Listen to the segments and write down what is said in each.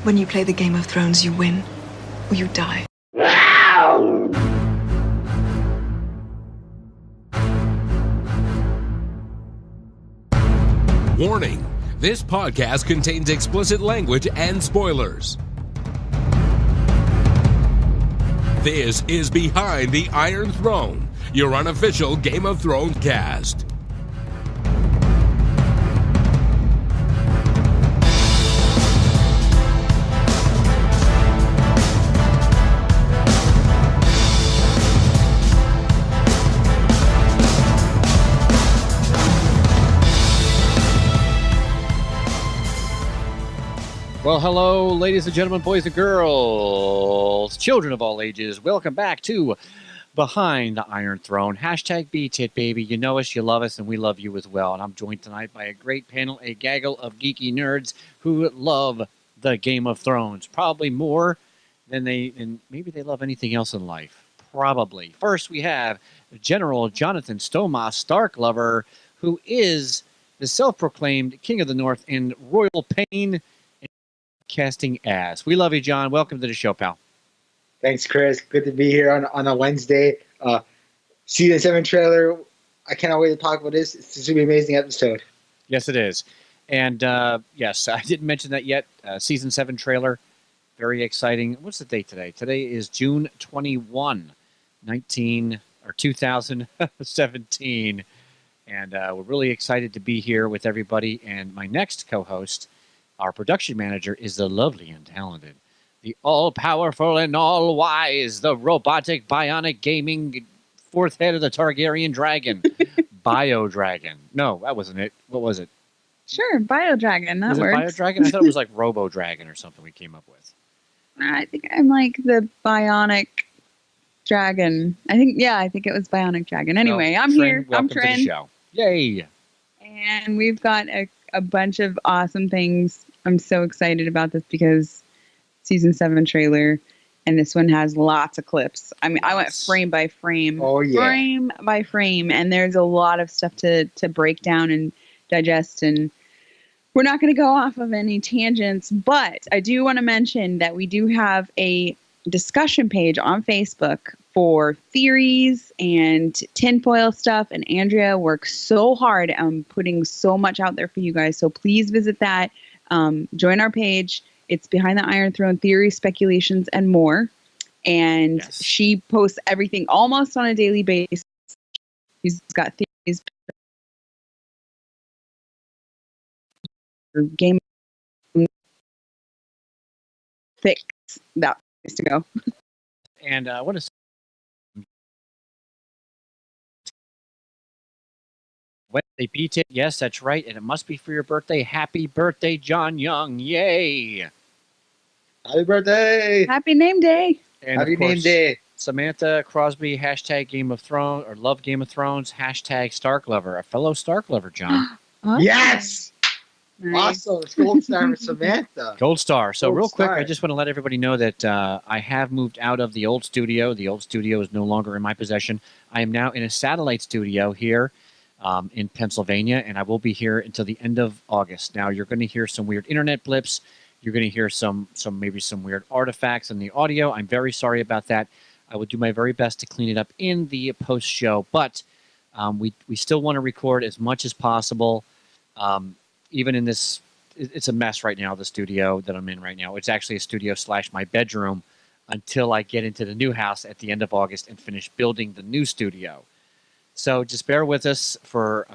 When you play the Game of Thrones, you win or you die. Warning, this podcast contains explicit language and spoilers. This is Behind the Iron Throne, your unofficial Game of Thrones cast. Well, hello, ladies and gentlemen, boys and girls, children of all ages. Welcome back to Behind the Iron Throne. Hashtag BTIT, baby. You know us, you love us, and we love you as well. And I'm joined tonight by a great panel, a gaggle of geeky nerds who love the Game of Thrones. Probably more than maybe they love anything else in life. Probably. First, we have General Jonathan Stomas Starklover, who is the self-proclaimed King of the North in royal pain casting ass. We love you, John. Welcome to the show, pal. Thanks, Chris. Good to be here on a Wednesday. Season 7 trailer. I cannot wait to talk about this. It's going to be an amazing episode. Yes, it is. And yes, I didn't mention that yet. Season 7 trailer. Very exciting. What's the date today? Today is June 21, 2017. And we're really excited to be here with everybody. And my next co-host, our production manager, is the lovely and talented, the all-powerful and all-wise, the robotic, bionic, gaming fourth head of the Targaryen dragon, Bio-Dragon. No, that wasn't it. What was it? Sure, Bio-Dragon. That was works. It Bio-Dragon? I thought it was like Robo-Dragon or something we came up with. I think I'm like the Bionic Dragon. I think it was Bionic Dragon. Anyway, I'm here. I'm Trin. To the show. Yay! And we've got a bunch of awesome things. I'm so excited about this because season 7 trailer, and this one has lots of clips. I mean, I went frame by frame. Oh, yeah. Frame by frame, and there's a lot of stuff to break down and digest, and we're not going to go off of any tangents, but I do want to mention that we do have a discussion page on Facebook for theories and tinfoil stuff, and Andrea works so hard on putting so much out there for you guys, so please visit that. Join our page. It's Behind the Iron Throne, theories, speculations, and more. And yes, she posts everything almost on a daily basis. She's got theories, game fix, that place to go. And what is when they beat it? Yes, that's right. And it must be for your birthday. Happy birthday, John Young. Yay. Happy birthday. Happy name day. And happy of course, name day. Samantha Crosby, hashtag Game of Thrones, or love Game of Thrones, hashtag Stark Lover, a fellow Stark Lover, John. Awesome. Yes. Nice. Awesome. It's gold star for Samantha. Gold star. So Gold real quick, star. I just want to let everybody know that I have moved out of the old studio. The old studio is no longer in my possession. I am now in a satellite studio here in Pennsylvania, and I will be here until the end of August. Now, you're going to hear some weird internet blips. You're going to hear some weird artifacts in the audio. I'm very sorry about that. I will do my very best to clean it up in the post-show, but we still want to record as much as possible. Even in this, it's a mess right now, the studio that I'm in right now. It's actually a studio / my bedroom until I get into the new house at the end of August and finish building the new studio. So just bear with us for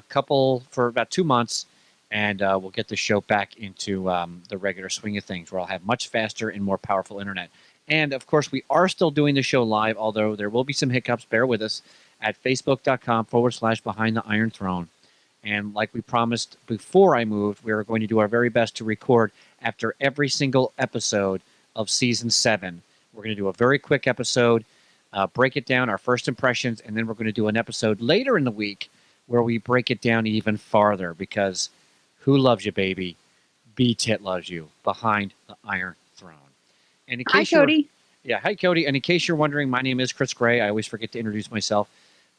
about 2 months, and we'll get the show back into the regular swing of things, where I'll have much faster and more powerful internet. And, of course, we are still doing the show live, although there will be some hiccups. Bear with us at facebook.com/Behind the Iron Throne. And like we promised before I moved, we are going to do our very best to record after every single episode of Season 7. We're going to do a very quick episode, break it down, our first impressions, and then we're going to do an episode later in the week where we break it down even farther, because who loves you, baby? B-Tit loves you. Behind the Iron Throne. And in case Hi, Cody. Yeah, hi, Cody. And in case you're wondering, my name is Chris Gray. I always forget to introduce myself,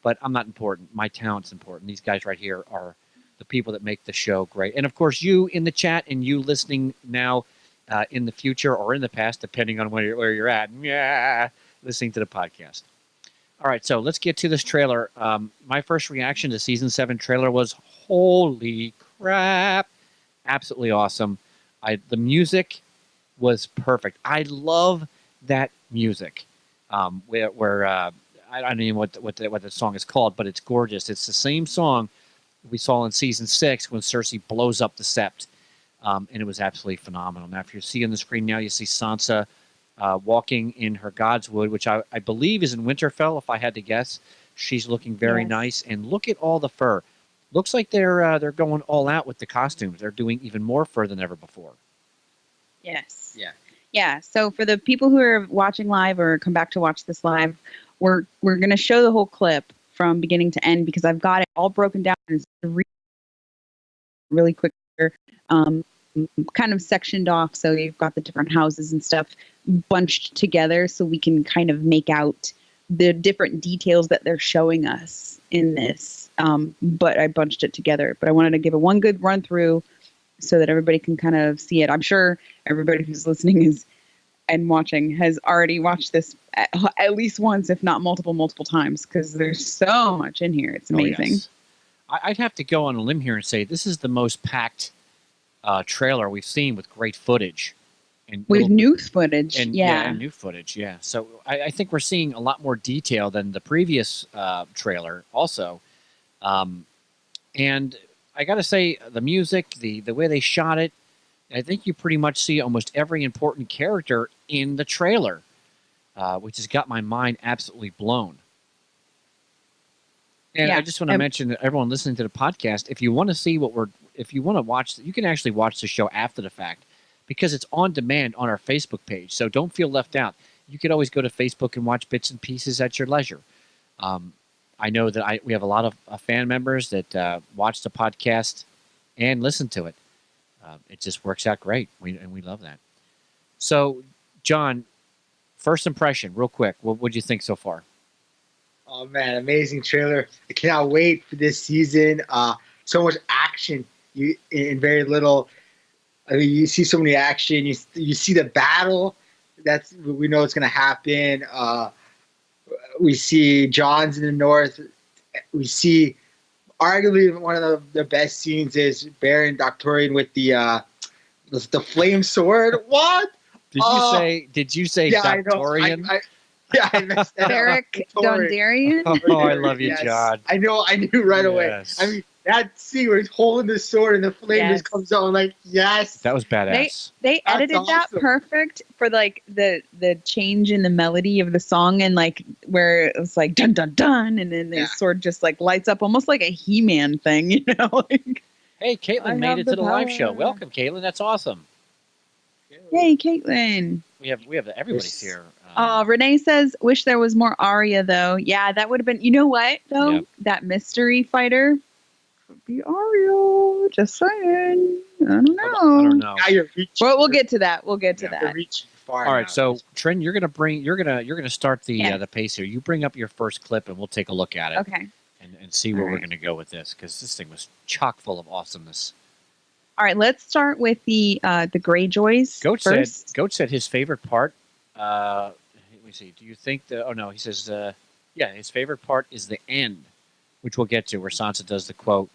but I'm not important. My talent's important. These guys right here are the people that make the show great. And, of course, you in the chat and you listening now, in the future or in the past, depending on where you're at. Yeah, listening to the podcast. All right, so let's get to this trailer. My first reaction to season 7 trailer was, holy crap, absolutely awesome. The music was perfect. I love that music. Where I don't even know what the song is called, but it's gorgeous. It's the same song we saw in season 6 when Cersei blows up the Sept, and it was absolutely phenomenal. Now, if you see on the screen now, you see Sansa walking in her Godswood, which I believe is in Winterfell, if I had to guess. She's looking very nice, and look at all the fur. Looks like they're going all out with the costumes. They're doing even more fur than ever before. Yes. Yeah. Yeah. So for the people who are watching live or come back to watch this live, we're going to show the whole clip from beginning to end because I've got it all broken down and it's really quick, kind of sectioned off. So you've got the different houses and stuff bunched together so we can kind of make out the different details that they're showing us in this. But I bunched it together. But I wanted to give it one good run through so that everybody can kind of see it. I'm sure everybody who's listening and watching has already watched this at least once, if not multiple times, because there's so much in here. It's amazing. Oh, yes. I'd have to go on a limb here and say this is the most packed trailer we've seen with great footage. And with new footage, and, yeah. And new footage, yeah. So I think we're seeing a lot more detail than the previous trailer also. And I got to say, the music, the way they shot it, I think you pretty much see almost every important character in the trailer, which has got my mind absolutely blown. And I just want to mention that everyone listening to the podcast, if you want to see if you want to watch, you can actually watch the show after the fact because it's on demand on our Facebook page. So don't feel left out. You could always go to Facebook and watch bits and pieces at your leisure. I know that we have a lot of fan members that watch the podcast and listen to it. It just works out great, and we love that. So, John, first impression, real quick. What would you think so far? Oh man, amazing trailer! I cannot wait for this season. So much action, in very little. I mean, you see so many action. You see the battle. We know it's going to happen. We see John's in the north. We see arguably one of the best scenes is Baron Doctorian with the flame sword. What? Did you say yeah, Doctorian? I messed that Beric Dondarrion. Oh, I love you, yes. John. I knew right away. I mean, that scene where he's holding the sword and the flame just comes out. I'm like, yes. That was badass. They edited that perfect for like the change in the melody of the song and like where it was like dun dun dun and then the sword just like lights up almost like a He-Man thing, you know? Like, hey, Caitlin made it to the live show. Welcome, Caitlin. That's awesome. Hey, Caitlin. We have everybody's here. Renee says, wish there was more Arya though. Yeah, that would have been. You know what though? Yep. That mystery fighter could be Arya. Just saying. I don't know. Well, we'll get to that. We'll get to that. All right, so Trin, you're gonna start the pace here. You bring up your first clip, and we'll take a look at it. Okay. And see where we're gonna go with this because this thing was chock full of awesomeness. All right, let's start with the Greyjoys first. Goat said his favorite part. Let me see. Do you think oh no, he says his favorite part is the end, which we'll get to where Sansa does the quote,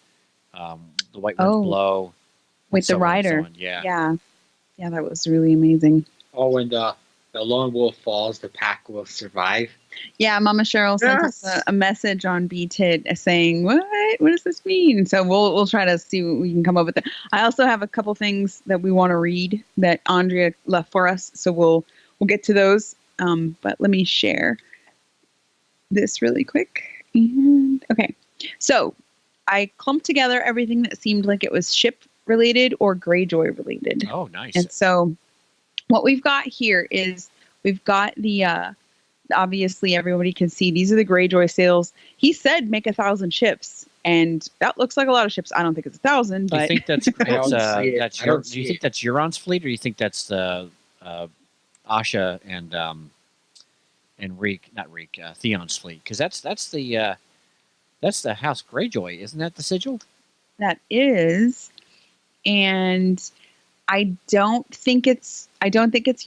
"The white winds blow." With the rider. So yeah, that was really amazing. Oh, when the lone wolf falls, the pack will survive. Yeah, Mama Cheryl sent us a message on BTIT saying, "What does this mean?" So we'll try to see what we can come up with. I also have a couple things that we want to read that Andrea left for us, so we'll get to those. But let me share this really quick. And okay, so I clumped together everything that seemed like it was ship related or Greyjoy related. Oh, nice. And so what we've got here is we've got the obviously everybody can see these are the Greyjoy sails. He said make 1,000 ships, and that looks like a lot of ships. I don't think it's 1,000, but do you think that's do you think that's Euron's fleet, or do you think that's the Asha and Reek, not Reek, Theon's fleet? Because that's the House Greyjoy, isn't that the sigil? That is, and I don't think it's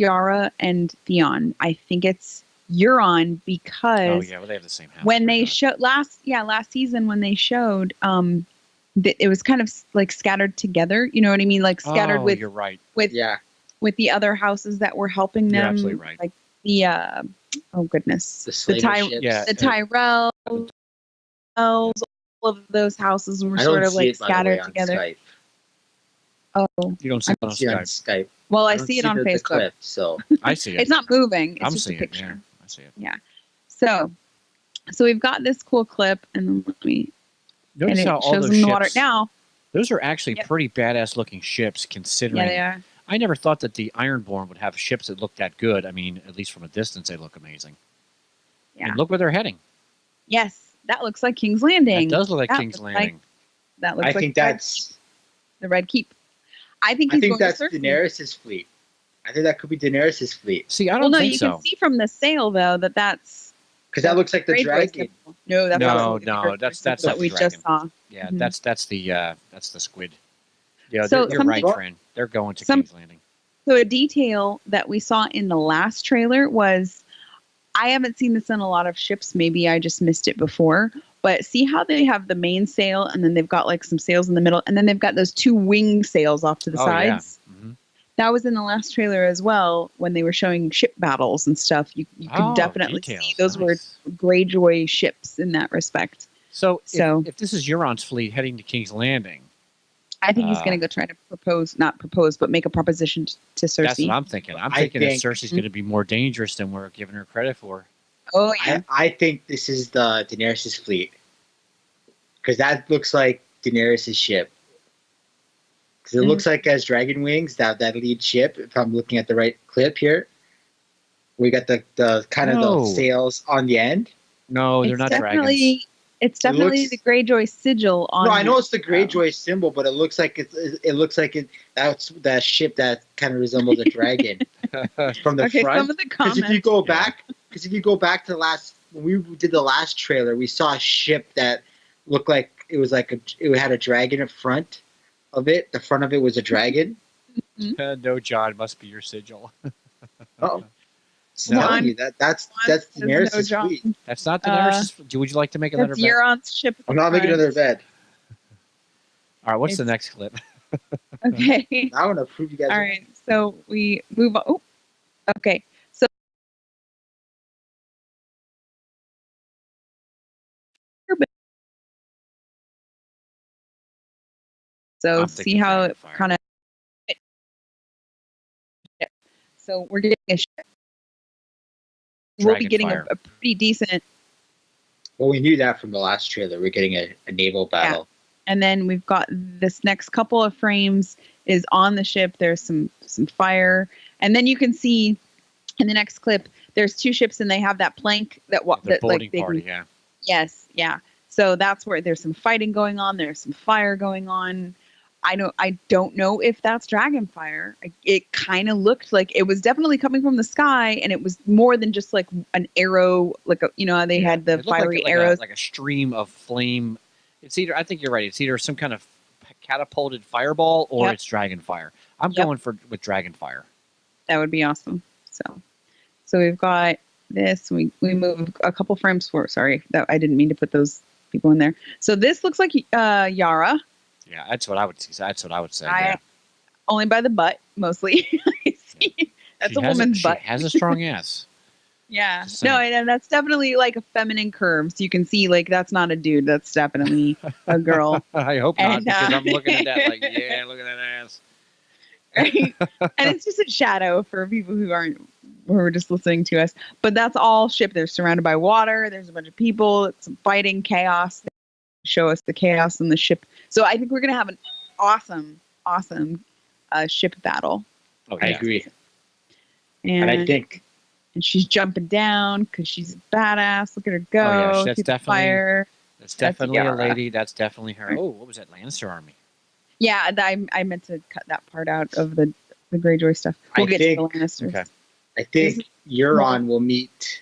Yara and Theon. I think it's Euron because Oh yeah, well they have the same house. when they Forgot. showed last season when they showed it was kind of like scattered together. You know what I mean? Like scattered with You're right. with Yeah. with the other houses that were helping You're them. absolutely right. Like the oh goodness, The slaver ships. yeah. the Tyrells, all of those houses were I sort don't of see like it, by the way, scattered on together. Skype. Oh, You don't see it I on see it on Skype. Skype. well, I don't see it on the Facebook. clip, so I see it. It's not moving. It's I'm just a seeing it. picture. Yeah, I see it. Yeah. So we've got this cool clip, and then let me. Notice and how it all shows those them in the water ships. now. Those are actually Yep. pretty badass looking ships, considering. Yeah, they are. I never thought that the Ironborn would have ships that look that good. I mean, at least from a distance, they look amazing. Yeah. And look where they're heading. Yes, that looks like King's Landing. That does look like That King's looks Landing. That looks I like think the Red that's Keep. The Red Keep. I think he's going that's to Cersei. Daenerys' fleet. I think that could be Daenerys' fleet See, I don't Well, no, think you so. can see from the sail though that's because that looks like the Greyjoy dragon. symbol. No, that's No, absolutely the no, Greyjoy that's symbol not that the we dragon. just saw. Yeah, Mhm. that's the squid. Yeah, So you're right, something- Fran. They're going to some- King's Landing. So a detail that we saw in the last trailer was, I haven't seen this in a lot of ships. Maybe I just missed it before. But see how they have the main sail, and then they've got like some sails in the middle, and then they've got those two wing sails off to the sides. Yeah. Mm-hmm. That was in the last trailer as well when they were showing ship battles and stuff. You could definitely details. see those were Nice. Greyjoy ships in that respect. So, So- if this is Euron's fleet heading to King's Landing, I think he's going to go try to not propose, but make a proposition to Cersei. that's what I'm thinking. I'm I thinking that think- Cersei's going to be more dangerous than we're giving her credit for. Oh yeah, I think this is the Daenerys' fleet because that looks like Daenerys' ship. Because it looks like as dragon wings that lead ship. If I'm looking at the right clip here, we got the kind of No. the sails on the end. No, they're it's not definitely dragons. it's definitely looks- the Greyjoy sigil on. No, I know it. it's the Greyjoy symbol, but it looks like that's that ship that kind of resembles a dragon from the Okay, front. some of the Because comments. if you go back to the last when we did the last trailer, we saw a ship that looked like it had a dragon in front of it. The front of it was a dragon. No, John, must be your sigil. Oh, No. telling you that's says Daenerys' no, John. fleet. That's not Daenerys. Would you like to make another That's bet? Euron's ship. at I'm the not making front. another bed. All right, what's the It's- next clip? Okay. I want to prove you guys. All right. So we move on. Oh, okay. So I'm see thinking how it Dragonfire. kind of. So we're getting a. We'll be getting Dragonfire. a pretty decent, Well, we knew that from the last trailer. We're getting a naval battle. and then we've got this next couple of frames is on the ship. There's some fire, and then you can see in the next clip there's two ships, and they have that plank that The that boating they party, can, yeah. yes, yeah. So that's where there's some fighting going on. There's some fire going on. I don't know if that's Dragonfire. It kind of looked like it was definitely coming from the sky, and it was more than just like an arrow, like a, they had the It looked fiery like arrows. like a stream of flame. It's either, I think you're right, it's either some kind of catapulted fireball or Yep. it's Dragonfire. I'm Yep. going with Dragonfire. That would be awesome. So we've got this. We move a couple frames forward. Sorry, that I didn't mean to put those people in there. So this looks like Yara. Yeah, that's what I would see. That's what I would say. I yeah. only by the butt mostly. I see. That's She a has woman's she butt. has a strong ass. Yeah. Just No, saying. and that's definitely like a feminine curve. So you can see like that's not a dude. That's definitely a girl. I hope not, And, because I'm looking at that like, yeah, look at that ass. Right? And it's just a shadow for people who are just listening to us. But that's all ship. They're surrounded by water. There's a bunch of people. It's some fighting, chaos. They show us the chaos in the ship. So I think we're gonna have an awesome ship battle. Oh, I yeah. agree. And I think and she's jumping down because she's a badass. Look at her go. Oh, yeah, that's through the definitely- fire. That's definitely a Yara. lady. That's definitely her. Oh, what was that? Lannister army. Yeah, I meant to cut that part out of the Greyjoy stuff. We'll I get to think- the Lannisters. Okay. I think Euron will meet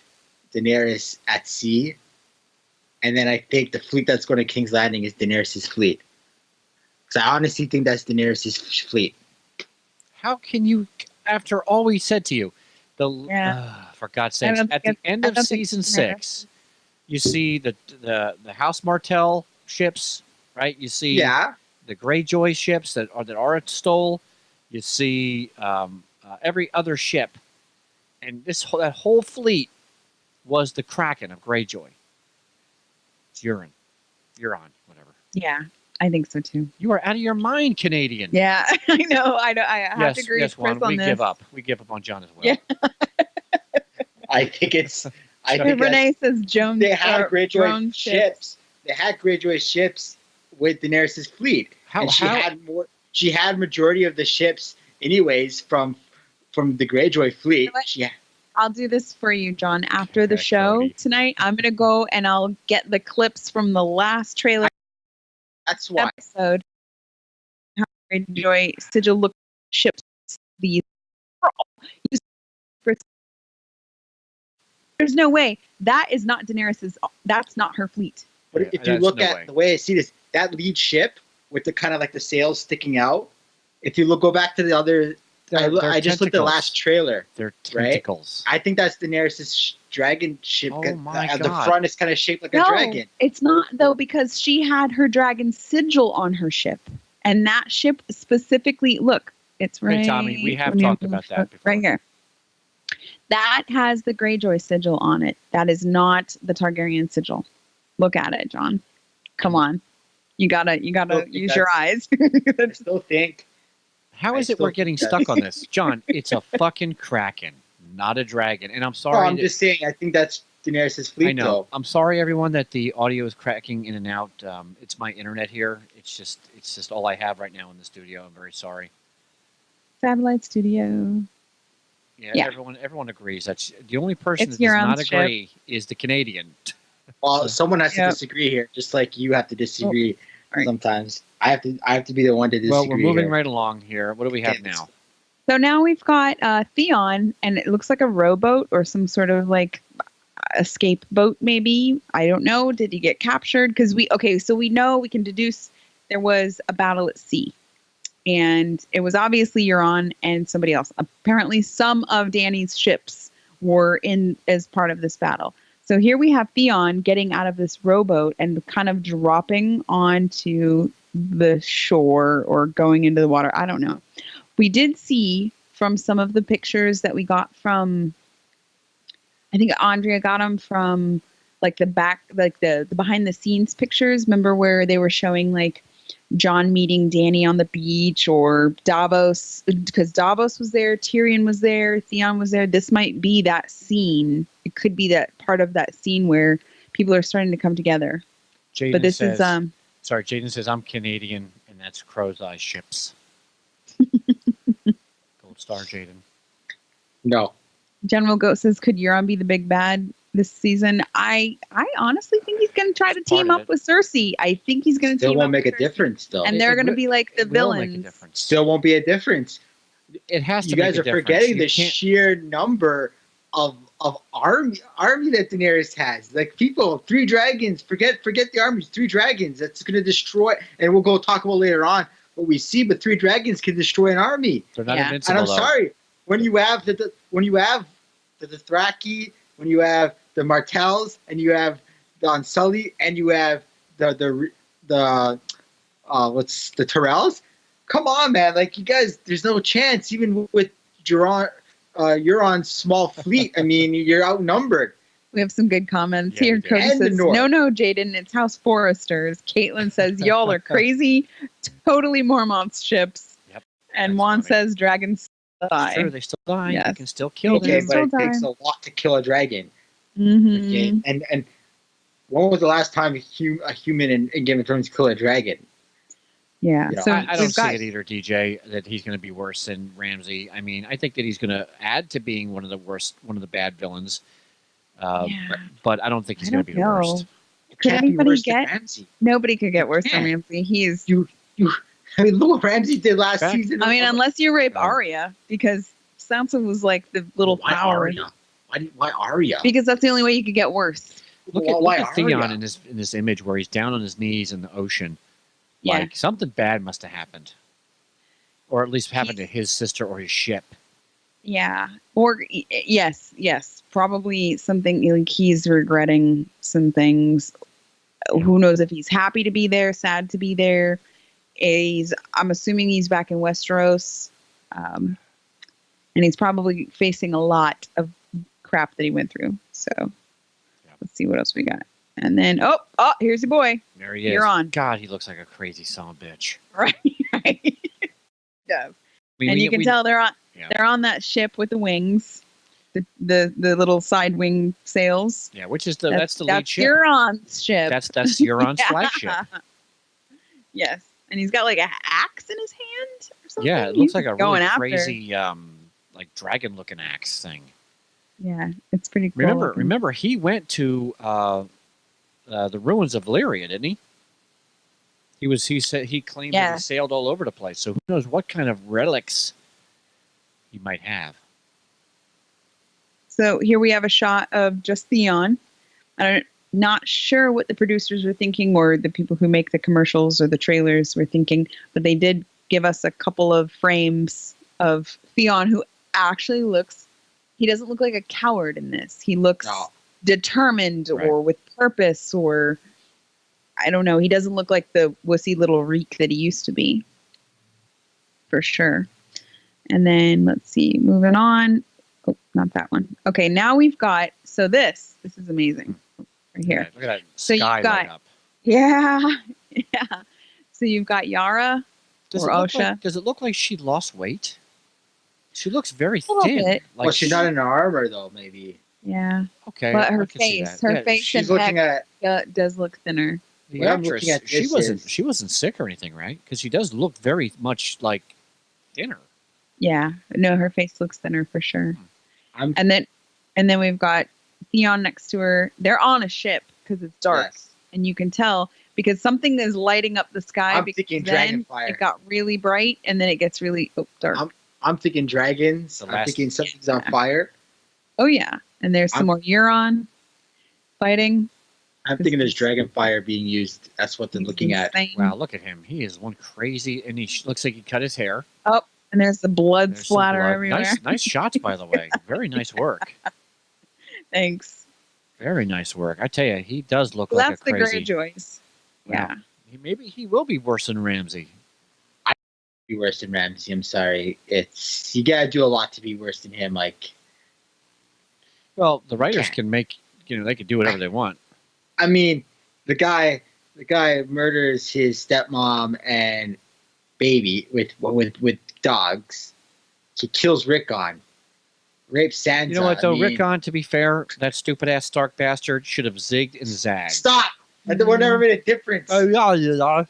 Daenerys at sea, and then I think the fleet that's going to King's Landing is Daenerys' fleet. Because I honestly think that's Daenerys' fleet. How can you, after all we said to you, for God's I sakes, don't at think the end I of don't think season it's Daenerys. 6, you see the House Martell ships, right? You see Yeah. the Greyjoy ships that are stole. You see every other ship, and that whole fleet was the Kraken of Greyjoy. It's Euron, whatever. Yeah, I think so too. You are out of your mind, Canadian. Yeah, I know. I have to agree yes, with Chris Juan, on we this. give up. We give up on John as well. Yeah. I think it's. I think Renee says Jones. they had Greyjoy Roan ships. They had Greyjoy ships with Daenerys' fleet, and she had more. She had majority of the ships, anyways, from the Greyjoy fleet. I'll do this for you, John. After the Okay, show Cody. tonight, I'm gonna go and I'll get the clips from the last trailer That's why. episode. How Greyjoy sigil look ships these. There's no way that is not Daenerys's. That's not her fleet. But Yeah, if you that's look no at way. the way I see this, that lead ship with the kind of like the sails sticking out. If you go back to the other, I just looked at the last trailer. They're tentacles. I think that's Daenerys' dragon ship. Oh my The God. front is kind of shaped like a No, dragon. it's not though, because she had her dragon sigil on her ship, and that ship specifically. Look, it's right. Hey, Tommy, we have let me talked move about that before. Right here. That has the Greyjoy sigil on it. That is not the Targaryen sigil. Look at it, John. Come on, you gotta use your eyes. I still think. How I is it we're still getting think stuck on this? John, it's a fucking Kraken, not a dragon. And I'm No, sorry. I'm just saying. I think that's Daenerys' fleet. I know. Though. I'm sorry, everyone, that the audio is cracking in and out. It's my internet here. It's just all I have right now in the studio. I'm very sorry. Satellite studio. Yeah. Everyone agrees. That's the only person It's that does not Euron's agree is the Canadian. Well, someone has to Yep. disagree here, just like you have to disagree right. sometimes. I have to be the one to disagree. Well, we're moving here. right along here. What do we have Okay, now? So now we've got Theon, and it looks like a rowboat or some sort of like escape boat, maybe. I don't know. Did he get captured? Because so we know, we can deduce there was a battle at sea. And it was obviously Euron and somebody else. Apparently, some of Dany's ships were in as part of this battle. So here we have Theon getting out of this rowboat and kind of dropping onto the shore or going into the water. I don't know. We did see from some of the pictures that we got from, I think Andrea got them from like the back, like the behind the scenes pictures. Remember where they were showing like John meeting Dany on the beach, or Davos, because Davos was there, Tyrion was there, Theon was there. This might be that scene. It could be that part of that scene where people are starting to come together. Jaden But this says, is sorry, Jaden says I'm Canadian, and that's Crow's Eye ships. Gold star, Jaden. No. General Goat says, could Euron be the big bad this season? I honestly think he's going to try to It's part team of up it. with Cersei. I think he's going to Still team won't up make a with Cersei. difference, though. And they're going to be like the It will make a villains. difference. Still won't be a difference. It has to. You make guys a are difference. forgetting You the can't- sheer number of army that Daenerys has. Like people, 3 dragons. Forget the armies. 3 dragons. That's going to destroy. And we'll go talk about later on what we see. But 3 dragons can destroy an army. They're not Yeah. invincible. And I'm though. sorry, when you have the Dothraki, when you have the Martells, and you have the Unsullied, and you have the Tyrells. Come on, man! Like you guys, there's no chance. Even with Euron's small fleet, I mean, you're outnumbered. We have some good comments Yeah, here. we do. Cody And the says, North. no, Jaden, it's House Foresters. Caitlin says, y'all are crazy. Totally Mormont's ships. Yep. And That's Juan funny. says, dragons It's die. true, they still die. Yes. You can still kill Okay, them. but it Still takes die. a lot to kill a dragon. Mhm. Okay, and when was the last time a human in Game of Thrones killed a dragon? Yeah. Yeah, So I don't we've see got it either, DJ, that he's going to be worse than Ramsay. I mean, I think that he's going to add to being one of the bad villains. Yeah. But I don't think he's I going to don't be the know. worst. It Could can't be anybody worse than get- Ramsay. Nobody could get worse than Yeah. Ramsay. He's. I mean, look what Ramsay did last Fact. season. I mean, unless you rape Yeah. Arya, because Sansa was like the little why power. Arya? Why Arya? Because that's the only way you could get worse. Look at Why Theon Arya? in this image where he's down on his knees in the ocean. Yeah. Like something bad must have happened. or at least happened to his sister or his ship. Yeah. Or yes, probably something like he's regretting some things. Who knows if he's happy to be there, sad to be there. I'm assuming he's back in Westeros, and he's probably facing a lot of crap that he went through. So let's see what else we got. And then oh, here's your boy. There he is. You're on. God, he looks like a crazy son of a bitch. Right. Does. And you can tell they're on that ship with the wings, the little side wing sails. Yeah, which is that's the lead ship. That's Euron's ship. That's Euron's flagship. Yes, and he's got like an axe in his hand or something. Yeah, it looks like a going really after. crazy like dragon looking axe thing. Yeah, it's pretty cool. Remember, he went to the ruins of Valyria, didn't he? He claimed that he sailed all over the place. So who knows what kind of relics he might have. So here we have a shot of just Theon. I'm not sure what the producers were thinking or the people who make the commercials or the trailers were thinking, but they did give us a couple of frames of Theon, who actually he doesn't look like a coward in this. He looks determined or with purpose, or I don't know. He doesn't look like the wussy little reek that he used to be. For sure. And then let's see, moving on. Oh, not that one. Okay, now we've got, so this is amazing. Right here. Look at that so sky you've got, light up. Yeah. So you've got Yara or Osha. Does it look like she lost weight? She looks very little thin. bit. Like Well, she's not in her armor though. Maybe. Yeah. Okay. But I her can see face, that. her face She's and looking neck at. does look thinner. The What I'm actress, looking at she this wasn't sick or anything, right? Because she does look very much like thinner. Yeah. No, her face looks thinner for sure. I'm And then we've got Theon next to her. They're on a ship because it's dark. Yes. And you can tell because something is lighting up the sky. I'm because thinking then Dragonfire. it got really bright and then it gets really dark. I'm thinking dragons. The I'm last- thinking something's on fire. Oh, yeah. And there's some more Euron fighting. I'm thinking there's dragon fire being used. That's what they're looking at. Insane. Wow, look at him. He is one crazy, and he looks like he cut his hair. Oh, and there's the blood There's some splatter blood. everywhere. Nice shots, by the way. Very nice work. Thanks. Very nice work. I tell you, he does look Well, like that's a the crazy. Greyjoys. Yeah. Maybe he will be worse than Ramsay. Be worse than Ramsey. I'm sorry. You gotta do a lot to be worse than him. Like, Well, the writers can make, they can do whatever they want. I mean, the guy murders his stepmom and baby with dogs. He kills Rickon. Rapes Sansa. You know what, though? I mean, Rickon, to be fair, that stupid-ass Stark bastard should have zigged and zagged. Stop! We're never made a difference. Oh, yeah.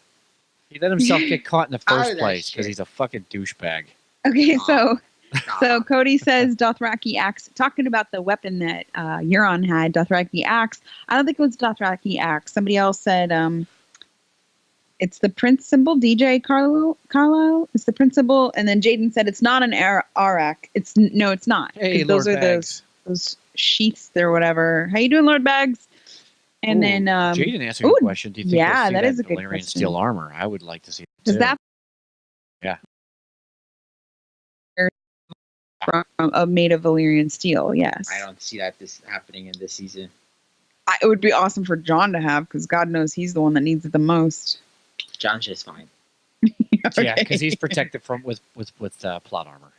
He let himself get caught in the Out of first that place shit. because he's a fucking douchebag. Okay, Nah. so Cody says Dothraki axe. Talking about the weapon that Euron had, Dothraki axe. I don't think it was Dothraki axe. Somebody else said it's the Prince symbol. DJ Carlo, it's the Prince symbol. And then Jaden said it's not an Arak. It's not. Hey, 'Cause those Lord are Bags. those sheaths or whatever. How you doing, Lord Bags? And Ooh, then Jaden asked a good question. Do you think yeah, we'll see that is a good Valyrian question. steel armor? I would like to see it Does too. that from made of Valyrian steel? Yes. I don't see that happening in this season. It would be awesome for John to have because God knows he's the one that needs it the most. John's just fine. Yeah, because he's protected from with plot armor.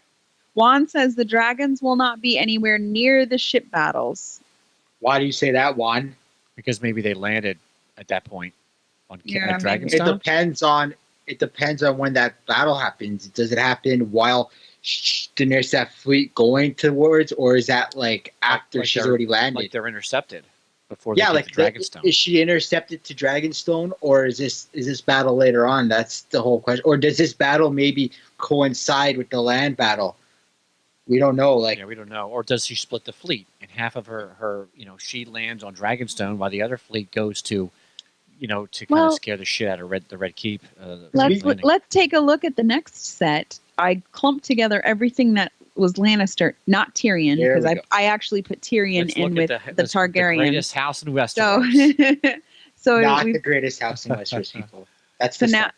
Juan says the dragons will not be anywhere near the ship battles. Why do you say that, Juan? Because maybe they landed at that point on Yeah, at maybe. It Dragonstone. depends on when that battle happens. Does it happen while Daenerys that fleet going towards, or is that like after Like she's they're- already landed? Like they're intercepted before they Yeah, get like to Dragonstone. is she intercepted to Dragonstone, or is this battle later on? That's the whole question. Or does this battle maybe coincide with the land battle? We don't know. Like, Yeah, we don't know. Or does she split the fleet? And half of her she lands on Dragonstone while the other fleet goes to, to kind Well- of scare the shit out of the Red Keep. Let's take a look at the next set. I clumped together everything that was Lannister, not Tyrion, There because we go. I actually put Tyrion in with the The Targaryen. greatest house in So, Westeros. so not we've the greatest house in Westeros, people. That's So the now,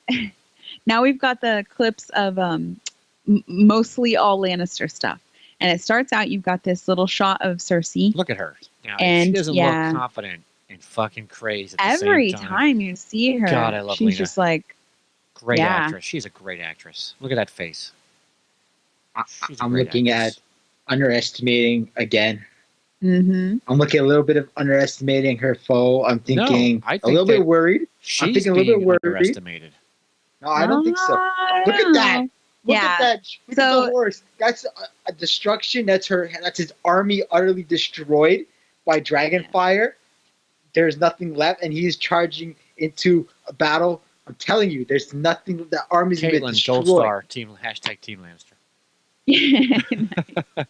now we've got the clips of mostly all Lannister stuff. And it starts out, you've got this little shot of Cersei. Look at her. Now, And, she doesn't yeah. look confident and fucking crazy at the Every same time. time you see her, God, I love she's Lena. just like, Great Yeah. actress. She's a great actress. Look at that face. She's a I'm great looking actress. at underestimating again. mm-hmm. I'm looking a little bit of underestimating her foe. I'm thinking I a think little bit that worried. She's thinking a little being bit worried. underestimated. No, I don't think so. Look at that. Look Yeah. at that. Look at So- the horse. That's a destruction. That's her. That's his army utterly destroyed by dragon fire. There's nothing left, and he's charging into a battle. I'm telling you, there's nothing. The army's been Caitlin, destroyed. Gold Star, team Lannister. Nice.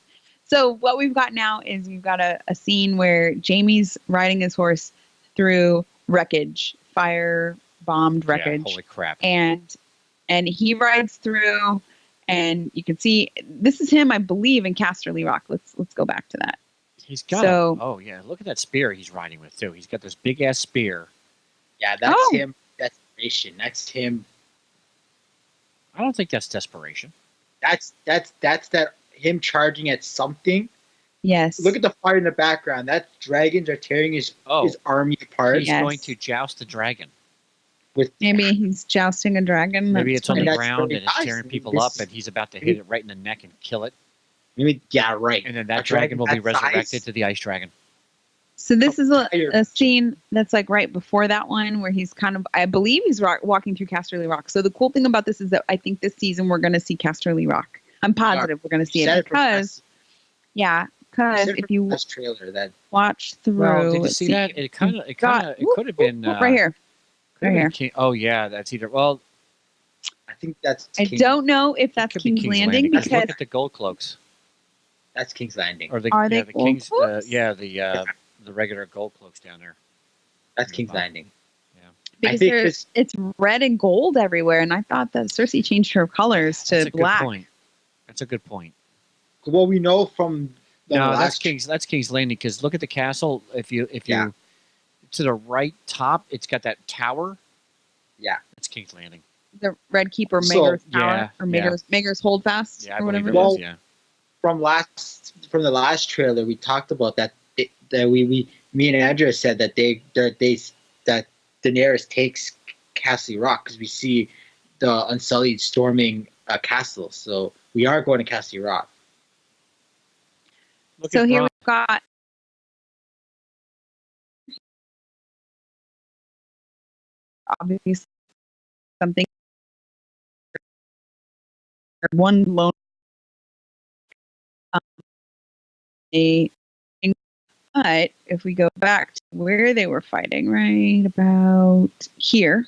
So what we've got now is we've got a scene where Jamie's riding his horse through wreckage, fire bombed wreckage, Yeah, holy crap. and he rides through, and you can see this is him, I believe, in Casterly Rock. Let's go back to that. He's got oh yeah, look at that spear he's riding with too. He's got this big ass spear. Yeah, that's Oh. him. Desperation. That's him. I don't think that's desperation. That's that him charging at something. Yes. Look at the fire in the background. That dragons are tearing his army apart. He's Yes. going to joust the dragon. With Maybe he's jousting a dragon. Maybe That's it's on funny. the That's ground very and it's nice. tearing people This- up, and he's about to hit it right in the neck and kill it. maybe yeah, right. And then that A dragon will be that size? resurrected to the ice dragon. So this is Tired. a scene that's like right before that one where he's kind of, I believe he's walking through Casterly Rock. So the cool thing about this is that I think this season we're going to see Casterly Rock. I'm positive we're going to see Said it from because, if you last trailer that watch through, Well, did you let's see that? It could have been right here. could have Right been oh yeah, that's either. Well, I think that's I King- don't know if it that's could be King's Landing Look because at the gold cloaks, That's King's Landing. or the Are they the gold King's cloaks? the regular gold cloaks down there. That's King's Landing. because think it's red and gold everywhere, and I thought that Cersei changed her colors to That's a black. good point. That's a good point. Well, we know from the No, last that's King's Landing, because look at the castle. If you Yeah. to the right top, it's got that tower. Yeah. That's King's Landing. The Red Keep or So- Maegor's Yeah, Tower or yeah. Maegor's Holdfast Yeah, I or believe whatever. it Well, is. Yeah. from the last trailer, we talked about that. Me and Andrea said that that Daenerys takes Castle Rock because we see the Unsullied storming a castle. So we are going to Castle Rock. Look So at here Bronn. we've got obviously something one lone a but if we go back to where they were fighting, right about here,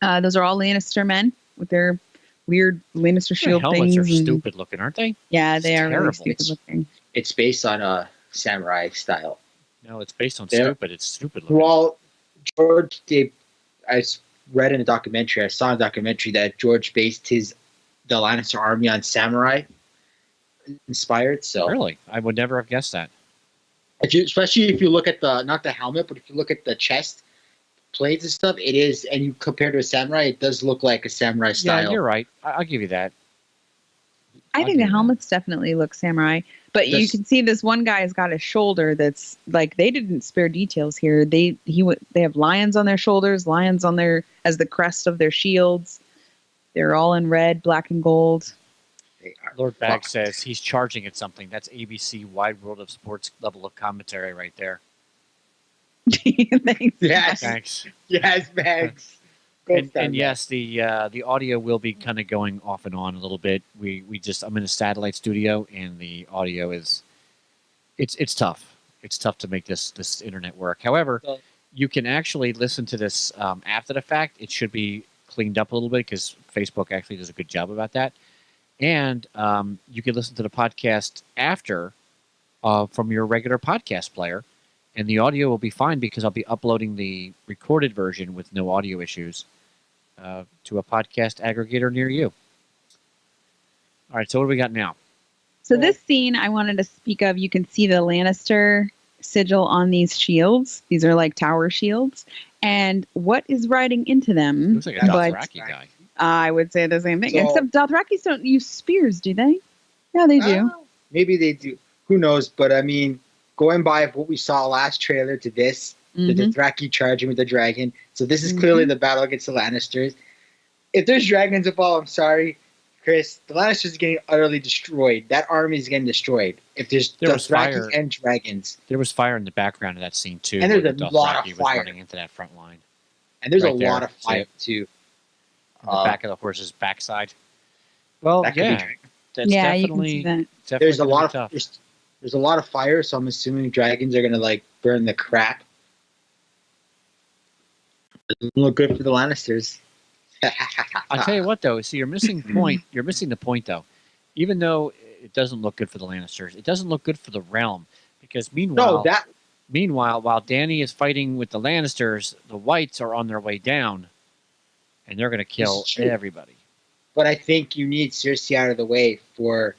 those are all Lannister men with their weird Lannister Their shield helmets things. are and- stupid looking, aren't they? Yeah, they It's are really terrible. stupid looking. It's based on a samurai style. No, it's based on They're- stupid. It's stupid looking. Well, George, I read in a documentary, I saw in a documentary that George based the Lannister army on samurai inspired. So Really, I would never have guessed that. especially if you look at not the helmet, but if you look at the chest plates and stuff, it is, and you compare to a samurai, it does look like a samurai style. Yeah, you're right. I'll give you that. I I'll think the give you helmets definitely look samurai, but you This- can see this one guy's got a shoulder that's like they didn't spare details here. They have lions on their shoulders, lions on their as the crest of their shields. They're all in red, black, and gold. They are Lord Bag fucked. says he's charging at something. That's ABC Wide World of Sports level of commentary right there. Thanks. Yes, Thanks. yes, Mags. Go And Star Mags. yes, the audio will be kind of going off and on a little bit. I'm in a satellite studio, and the audio is it's tough. It's tough to make this internet work. However, Well- you can actually listen to this after the fact. It should be cleaned up a little bit because Facebook actually does a good job about that. And you can listen to the podcast after from your regular podcast player, and the audio will be fine because I'll be uploading the recorded version with no audio issues to a podcast aggregator near you. All right, so what do we got now? So this scene I wanted to speak of, you can see the Lannister sigil on these shields. These are like tower shields. And what is riding into them? Looks like a but Dothraki guy. I would say the same thing. So- Except Dothrakis don't use spears, do they? Yeah, they do. Maybe they do. Who knows? But I mean, going by what we saw last trailer to this, the Mhm. Dothraki charging with the dragon. So this is clearly the battle against the Lannisters. If there's dragons involved, I'm sorry, Chris, the Lannisters are getting utterly destroyed. That army is getting destroyed. If there's There was Dothraki fire. and dragons. There was fire in the background of that scene too. And there's where a the lot of Dothraki was fire. running into that front line. And there's Right a there. lot of See fight, it? too. On the back of the horse's backside. Well, That could be yeah, dragon. that's Yeah, definitely, you can see that. definitely There's a gonna be lot of tough. there's a lot of fire, so I'm assuming dragons are gonna like burn the crap. Doesn't look good for the Lannisters. I'll tell you what, though. See, you're missing point. You're missing the point, though. Even though it doesn't look good for the Lannisters, it doesn't look good for the realm. Because meanwhile, while Dany is fighting with the Lannisters, the Whites are on their way down, and they're going to kill It's true. everybody. But I think you need Cersei out of the way for.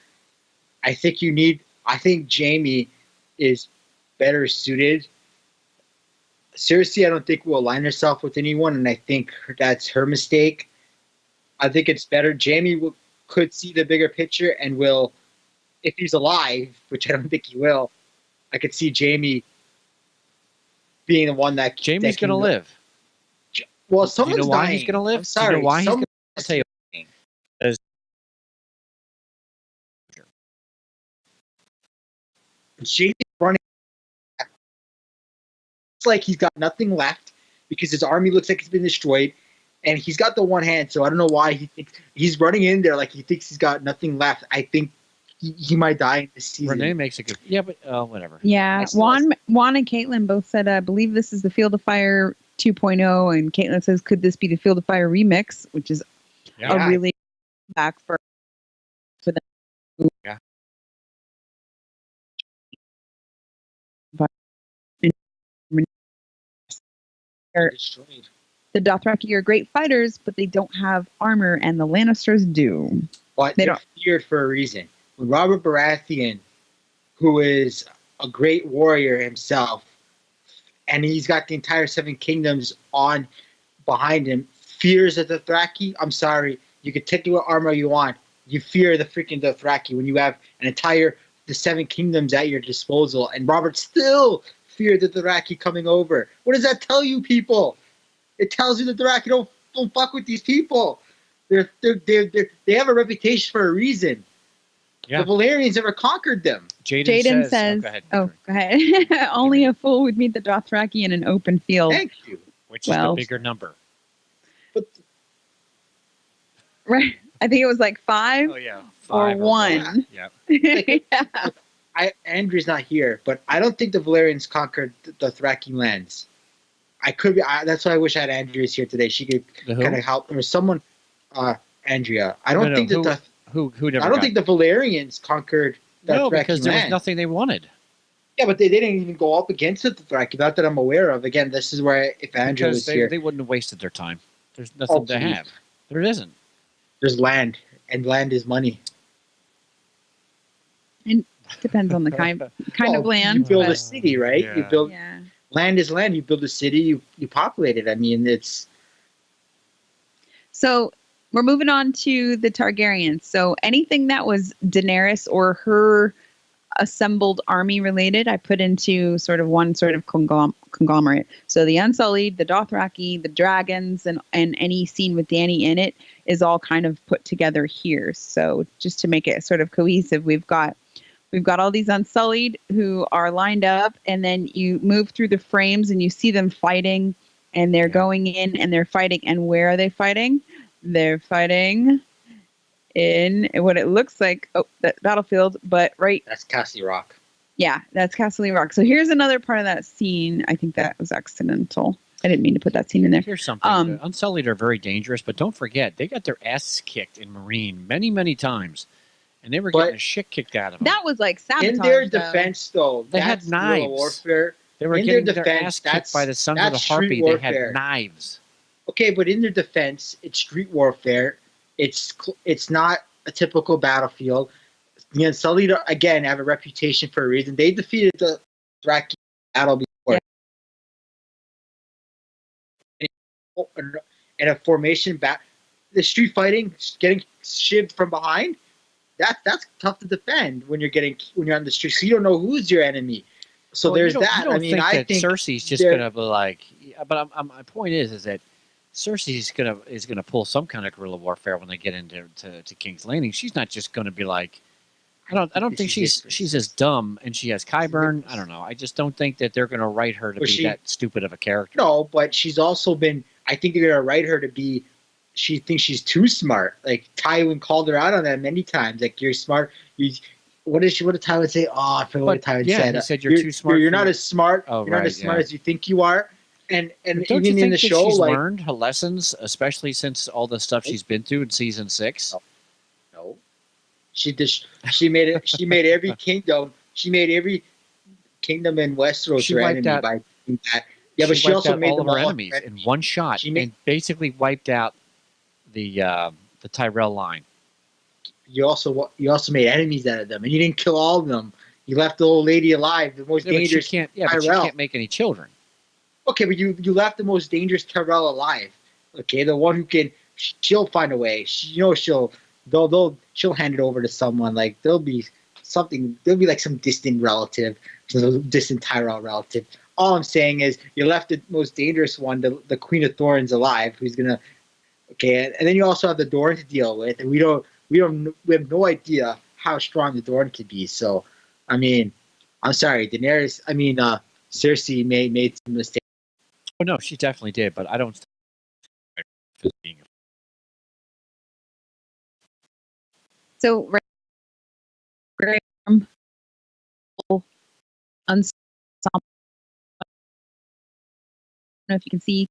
I think Jaime is better suited. Cersei, I don't think will align herself with anyone, and I think that's her mistake. I think it's better. Jaime could see the bigger picture and will, if he's alive, which I don't think he will. I could see Jaime being the one that Jaime's going to live. Well, Do you someone's know why dying. he's going to live? I'm sorry. Do you know why he's someone- going to? I'll tell you. Jaime's running. It's like he's got nothing left because his army looks like it's been destroyed, and he's got the one hand. So I don't know why he thinks he's running in there like he thinks he's got nothing left. I think he might die in this season. Renee makes a good. Yeah, but whatever. Yeah, Juan and Caitlin both said, I believe this is the Field of Fire 2.0, and Caitlin says, could this be the Field of Fire remix, which is a really back for them. Yeah. Destroyed. The Dothraki are great fighters, but they don't have armor, and the Lannisters do. But They they're don't. feared for a reason. When Robert Baratheon, who is a great warrior himself, and he's got the entire Seven Kingdoms on behind him, fears the Dothraki, I'm sorry, you can take what armor you want. You fear the freaking Dothraki when you have the Seven Kingdoms at your disposal, and Robert still feared the Dothraki coming over. What does that tell you, people? It tells you that the Dothraki don't fuck with these people. They have a reputation for a reason. Yeah. The Valyrians never conquered them. Jaden says, go ahead. go ahead. Only a fool would meet the Dothraki in an open field. Thank you. Which is the bigger number? But Right. I think it was like 5 yeah. or 5 1. Yeah. Yeah. Andrew's not here, but I don't think the Valyrians conquered the Dothraki lands. I could be. That's why I wish I had Andrea's here today. She could kind of help. Or someone, Andrea. I don't think that who never. I don't think the Valyrians conquered the No, Dothraki because there was land. nothing they wanted. Yeah, but they didn't even go up against the Dothraki. Not that I'm aware of. Again, this is where if Andrea was Because here, they wouldn't have wasted their time. There's nothing to please. have. There isn't. There's land, and land is money. And depends on the kind of Well, land. You build a but- city, right? Yeah. You build yeah. land is land. You build a city, you populate it. I mean, it's So we're moving on to the Targaryens. So anything that was Daenerys or her assembled army related, I put into sort of one sort of conglomerate. So the Unsullied, the Dothraki, the dragons, and any scene with Dany in it is all kind of put together here. So just to make it sort of cohesive, we've got all these Unsullied who are lined up, and then you move through the frames and you see them fighting, and they're going in and they're fighting. And where are they fighting? They're fighting in what it looks like that battlefield, but that's Castle Rock. Yeah, that's Castle Rock. So here's another part of that scene. I think that was accidental. I didn't mean to put that scene in there. Here's something. The Unsullied are very dangerous, but don't forget, they got their ass kicked in Marine many, many times. And they were getting the shit kicked out of them. That was like sabotage. In their defense, though, They that's had knives. guerrilla warfare. They were in getting their their defense, ass kicked by the Sons of the that's Harpy. street They warfare. had knives. Okay, but in their defense, it's street warfare. It's not a typical battlefield. The Unsullied, again, have a reputation for a reason. They defeated the Dothraki battle before. In a formation the street fighting, getting shivved from behind, that's tough to defend when you're on the street. So you don't know who's your enemy. So there's that. You don't I mean, I think Cersei's just gonna be like. But my point is that Cersei's gonna pull some kind of guerrilla warfare when they get into King's Landing. She's not just gonna be like. I don't think she's as dumb, and she has Qyburn. I don't know. I just don't think that they're gonna write her to be that stupid of a character. No, but she's also been. I think they're gonna write her to be. She thinks she's too smart. Like Tywin called her out on that many times. Like you're smart. What did Tywin say? Oh, I forgot what Tywin said. He said you're too smart. You're not as smart. Oh, you're not as smart as you think you are. And don't even you in the think show, she's like learned her lessons, especially since all the stuff she's been through in season 6. No, she made it. She made every kingdom. She made every kingdom in Westeros her enemy by doing that. Yeah, but she also made all of her enemies in one shot and basically wiped out the Tyrell line. You also made enemies out of them, and you didn't kill all of them. You left the old lady alive, the most dangerous. But she can't make any children. Okay, but you left the most dangerous Tyrell alive. Okay, the one who can. She'll find a way. She'll hand it over to someone. Like there'll be like some distant relative, some distant Tyrell relative. All I'm saying is you left the most dangerous one, the Queen of Thorns, alive, who's gonna. Okay, and then you also have the Dorne to deal with, and we have no idea how strong the Dorne could be. So, I mean, I'm sorry, Cersei made some mistakes. Oh no, she definitely did, but I don't. So, right, ensemble. I don't know if you can see.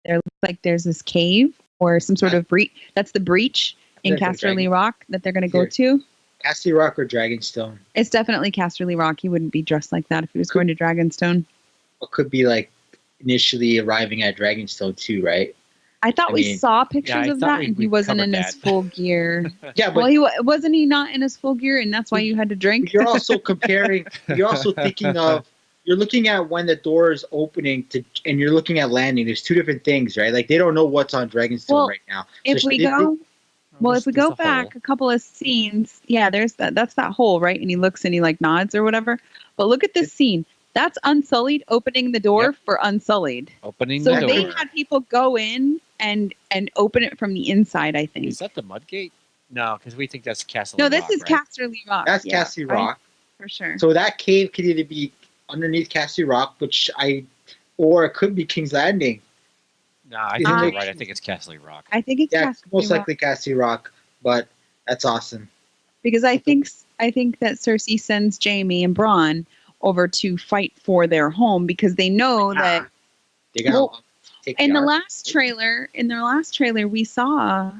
There looks like there's this cave or some sort of breach. That's the breach in Casterly Rock that they're going to go to. Casterly Rock or Dragonstone? It's definitely Casterly Rock. He wouldn't be dressed like that if he was going to Dragonstone. It could be like initially arriving at Dragonstone too, right? I thought we saw pictures of that, and he wasn't in his full gear. Yeah, but wasn't he not in his full gear, and that's why you had to drink. You're also comparing. You're also thinking of. You're looking at when the door is opening and you're looking at landing. There's two different things, right? Like they don't know what's on Dragonstone right now. If we go back a couple of scenes, there's that's that hole, right? And he looks and he like nods or whatever. But look at this scene. That's Unsullied opening the door for Unsullied. Opening the door. So they had people go in and open it from the inside, I think. Is that the Mudgate? No, because we think that's Castle. No, this is Casterly Rock. That's Casterly Rock. For sure. So that cave could either be underneath Casterly Rock, or it could be King's Landing. No, I think you're right. I think it's Casterly Rock. I think it's Casterly most likely Casterly Rock, but that's awesome. Because I think that Cersei sends Jaime and Bronn over to fight for their home because they know that they gotta take in their last trailer we saw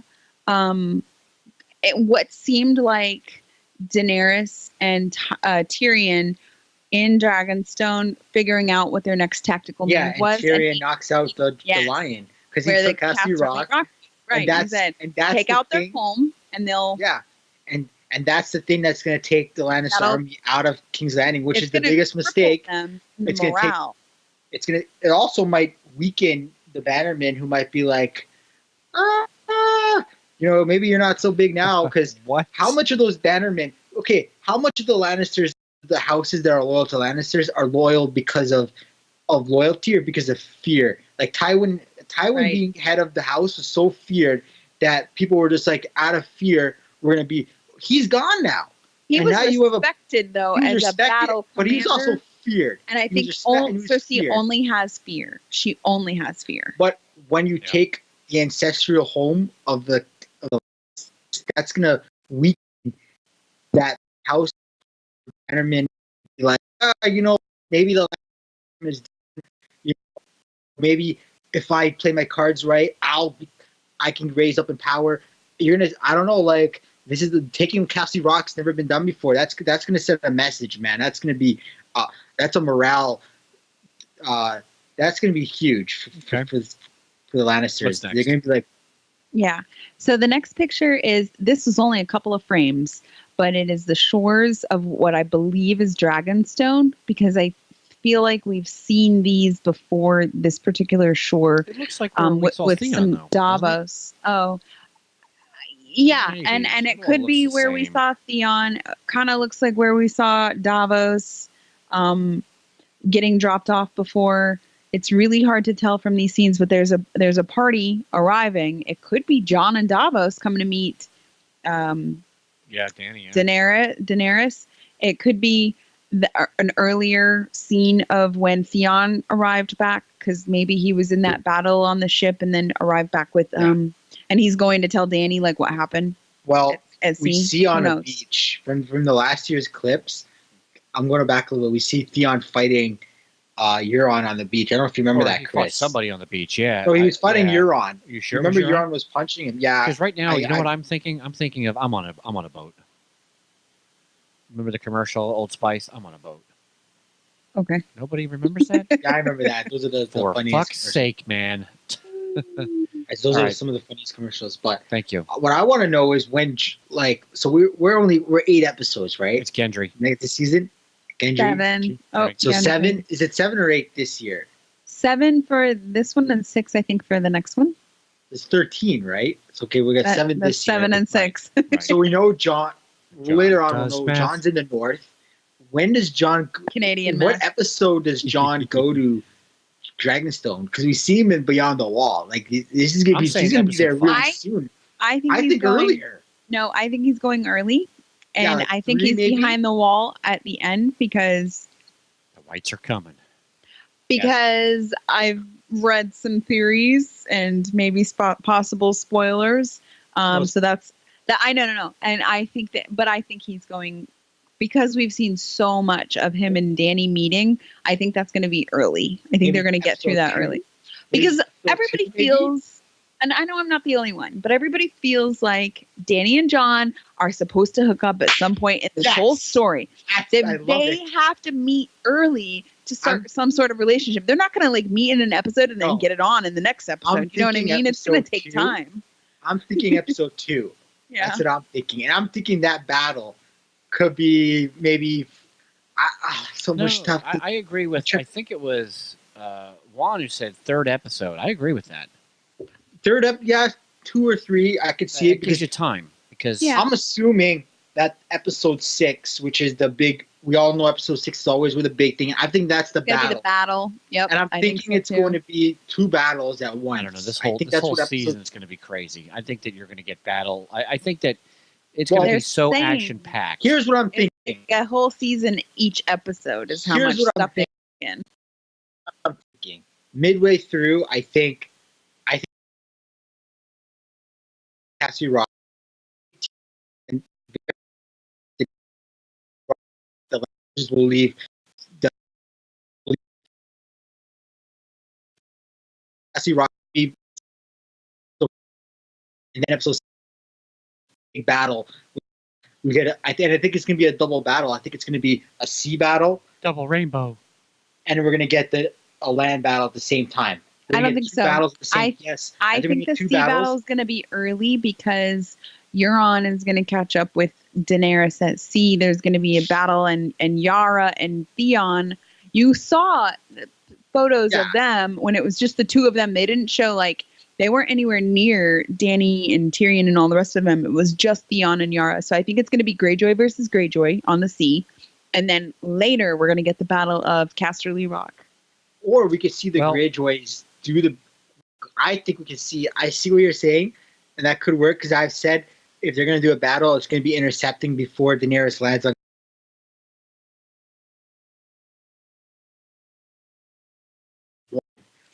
what seemed like Daenerys and Tyrion in Dragonstone figuring out what their next tactical move was. Tyrion knocks out the lion because he took Casterly Rock. Right, and that's take out their home and they'll and that's the thing that's going to take the Lannister army out of King's Landing, which is the biggest mistake. It's going to take. It also might weaken the Bannermen, who might be like, maybe you're not so big now because how much of those Bannermen? Okay, how much of the Lannisters, the houses that are loyal to Lannisters, are loyal because of loyalty or because of fear? Like Tywin being head of the house was so feared that people were just like, out of fear, we're going to be. He's gone now. He was respected though as a battle commander, but he's also feared. And I think Cersei only has fear. She only has fear. But when you take the ancestral home of the that's gonna weaken that house. Bannerman, like maybe the is, maybe if I play my cards right, I can raise up in power. I don't know, like. This is taking Casterly Rock's never been done before. That's going to send a message, man. That's going to be that's a morale. That's going to be huge for the Lannisters. They're going to be like, yeah. So the next picture this is only a couple of frames, but it is the shores of what I believe is Dragonstone because I feel like we've seen these before this particular shore. It looks like we saw with Theon, some though, doesn't it? Davos. Oh, yeah, Maybe. and It it all could looks be the where we same. saw Theon. Kind of looks like where we saw Davos getting dropped off before. It's really hard to tell from these scenes, but there's a party arriving. It could be Jon and Davos coming to meet Yeah, Danny. Yeah. Daenerys. It could be an earlier scene of when Theon arrived back, because maybe he was in that battle on the ship and then arrived back with and he's going to tell Dany like what happened. Well, as we he- see on who a knows? beach from the last year's clips. I'm going back a little. We see Theon fighting Euron on the beach. I don't know if you remember Or that, he fought Chris. somebody on the beach. Yeah. No, he was fighting yeah. Euron. You sure? Remember, Euron was punching him. Yeah. Because right now, I- you know I- what I'm thinking? I'm thinking of I'm on a boat. Remember the commercial, Old Spice? I'm on a boat. Okay. Nobody remembers that? Yeah, I remember that. Those are the For funniest. fuck's commercials. sake, man. Those All are right. some of the funniest commercials. But Thank you. what I want to know is when, like, so we're 8 episodes, right? It's Gendry. Next this season, Gendry. 7. Oh, Right. So yeah, 7. Is it 7 or 8 this year? 7 for this one and 6, I think, for the next one. It's 13, right? It's okay. We got 7 That's this year. 7 and 6. Right. So we know John. John Later on, we'll does know math. John's in the north. When does John? Canadian What math. episode does John go to Dragonstone? Because we see him in Beyond the Wall. Like this is gonna I'm be. saying He's gonna be there episode really five. soon. I think I he's think going earlier. No, I think he's going early. Yeah, And like I think 3 he's maybe? behind the wall at the end because The whites are coming. I've read some theories and maybe possible spoilers. So that's that. I no. And I think but I think he's going because we've seen so much of him and Dany meeting. I think that's going to be early. I think Maybe they're going to get through that episode 2. early because Episode everybody 2 maybe? feels, and I know I'm not the only one, but everybody feels like Dany and Jon are supposed to hook up at some point in this Yes. whole story. I They love it. have to meet early to start some sort of relationship. They're not going to like meet in an episode and then No. get it on in the next episode. You know what I thinking mean? It's going to episode take 2. time. I'm thinking episode 2. Yeah. That's what I'm thinking, and I'm thinking that battle could be maybe so much stuff. I agree with. I think it was Juan who said 3rd episode. I agree with that. 3rd up, yeah, 2 or 3. I could see it It gives because you time because Yeah. I'm assuming that episode 6, which is the big, we all know episode 6 is always with a big thing. I think that's the It's going to be battle. the battle. Yep. And I'm I think thinking so it's too. going to be 2 battles at once. I don't know. This I whole think this that's whole what episode- season is going to be crazy. I think that you're going to get battle. I think that it's Well, going to be they're so saying- action packed. Here's what I'm It's thinking. a whole season each episode is how Here's much what I'm stuff they in. Midway through, I think Cassie Rock and the Lakers will leave. Cassie Rock will leave. And then episode 6, big battle. We get. I think it's going to be a double battle. I think it's going to be a sea battle, Double rainbow. and we're going to get a land battle at the same time. We're I gonna don't get think 2 so. Battles at the same. I- yes, I we're gonna think get the 2 sea battles. battle is going to be early because Euron is going to catch up with Daenerys at sea. There's going to be a battle, and Yara and Theon. You saw photos of them when it was just the 2 of them. They didn't show they weren't anywhere near Dany and Tyrion and all the rest of them. It was just Theon and Yara. So I think it's going to be Greyjoy versus Greyjoy on the sea, and then later we're going to get the battle of Casterly Rock. Or we could see the Well- Greyjoys do the. I think we can see. I see what you're saying, and that could work because I've said if they're going to do a battle, it's going to be intercepting before Daenerys lands on.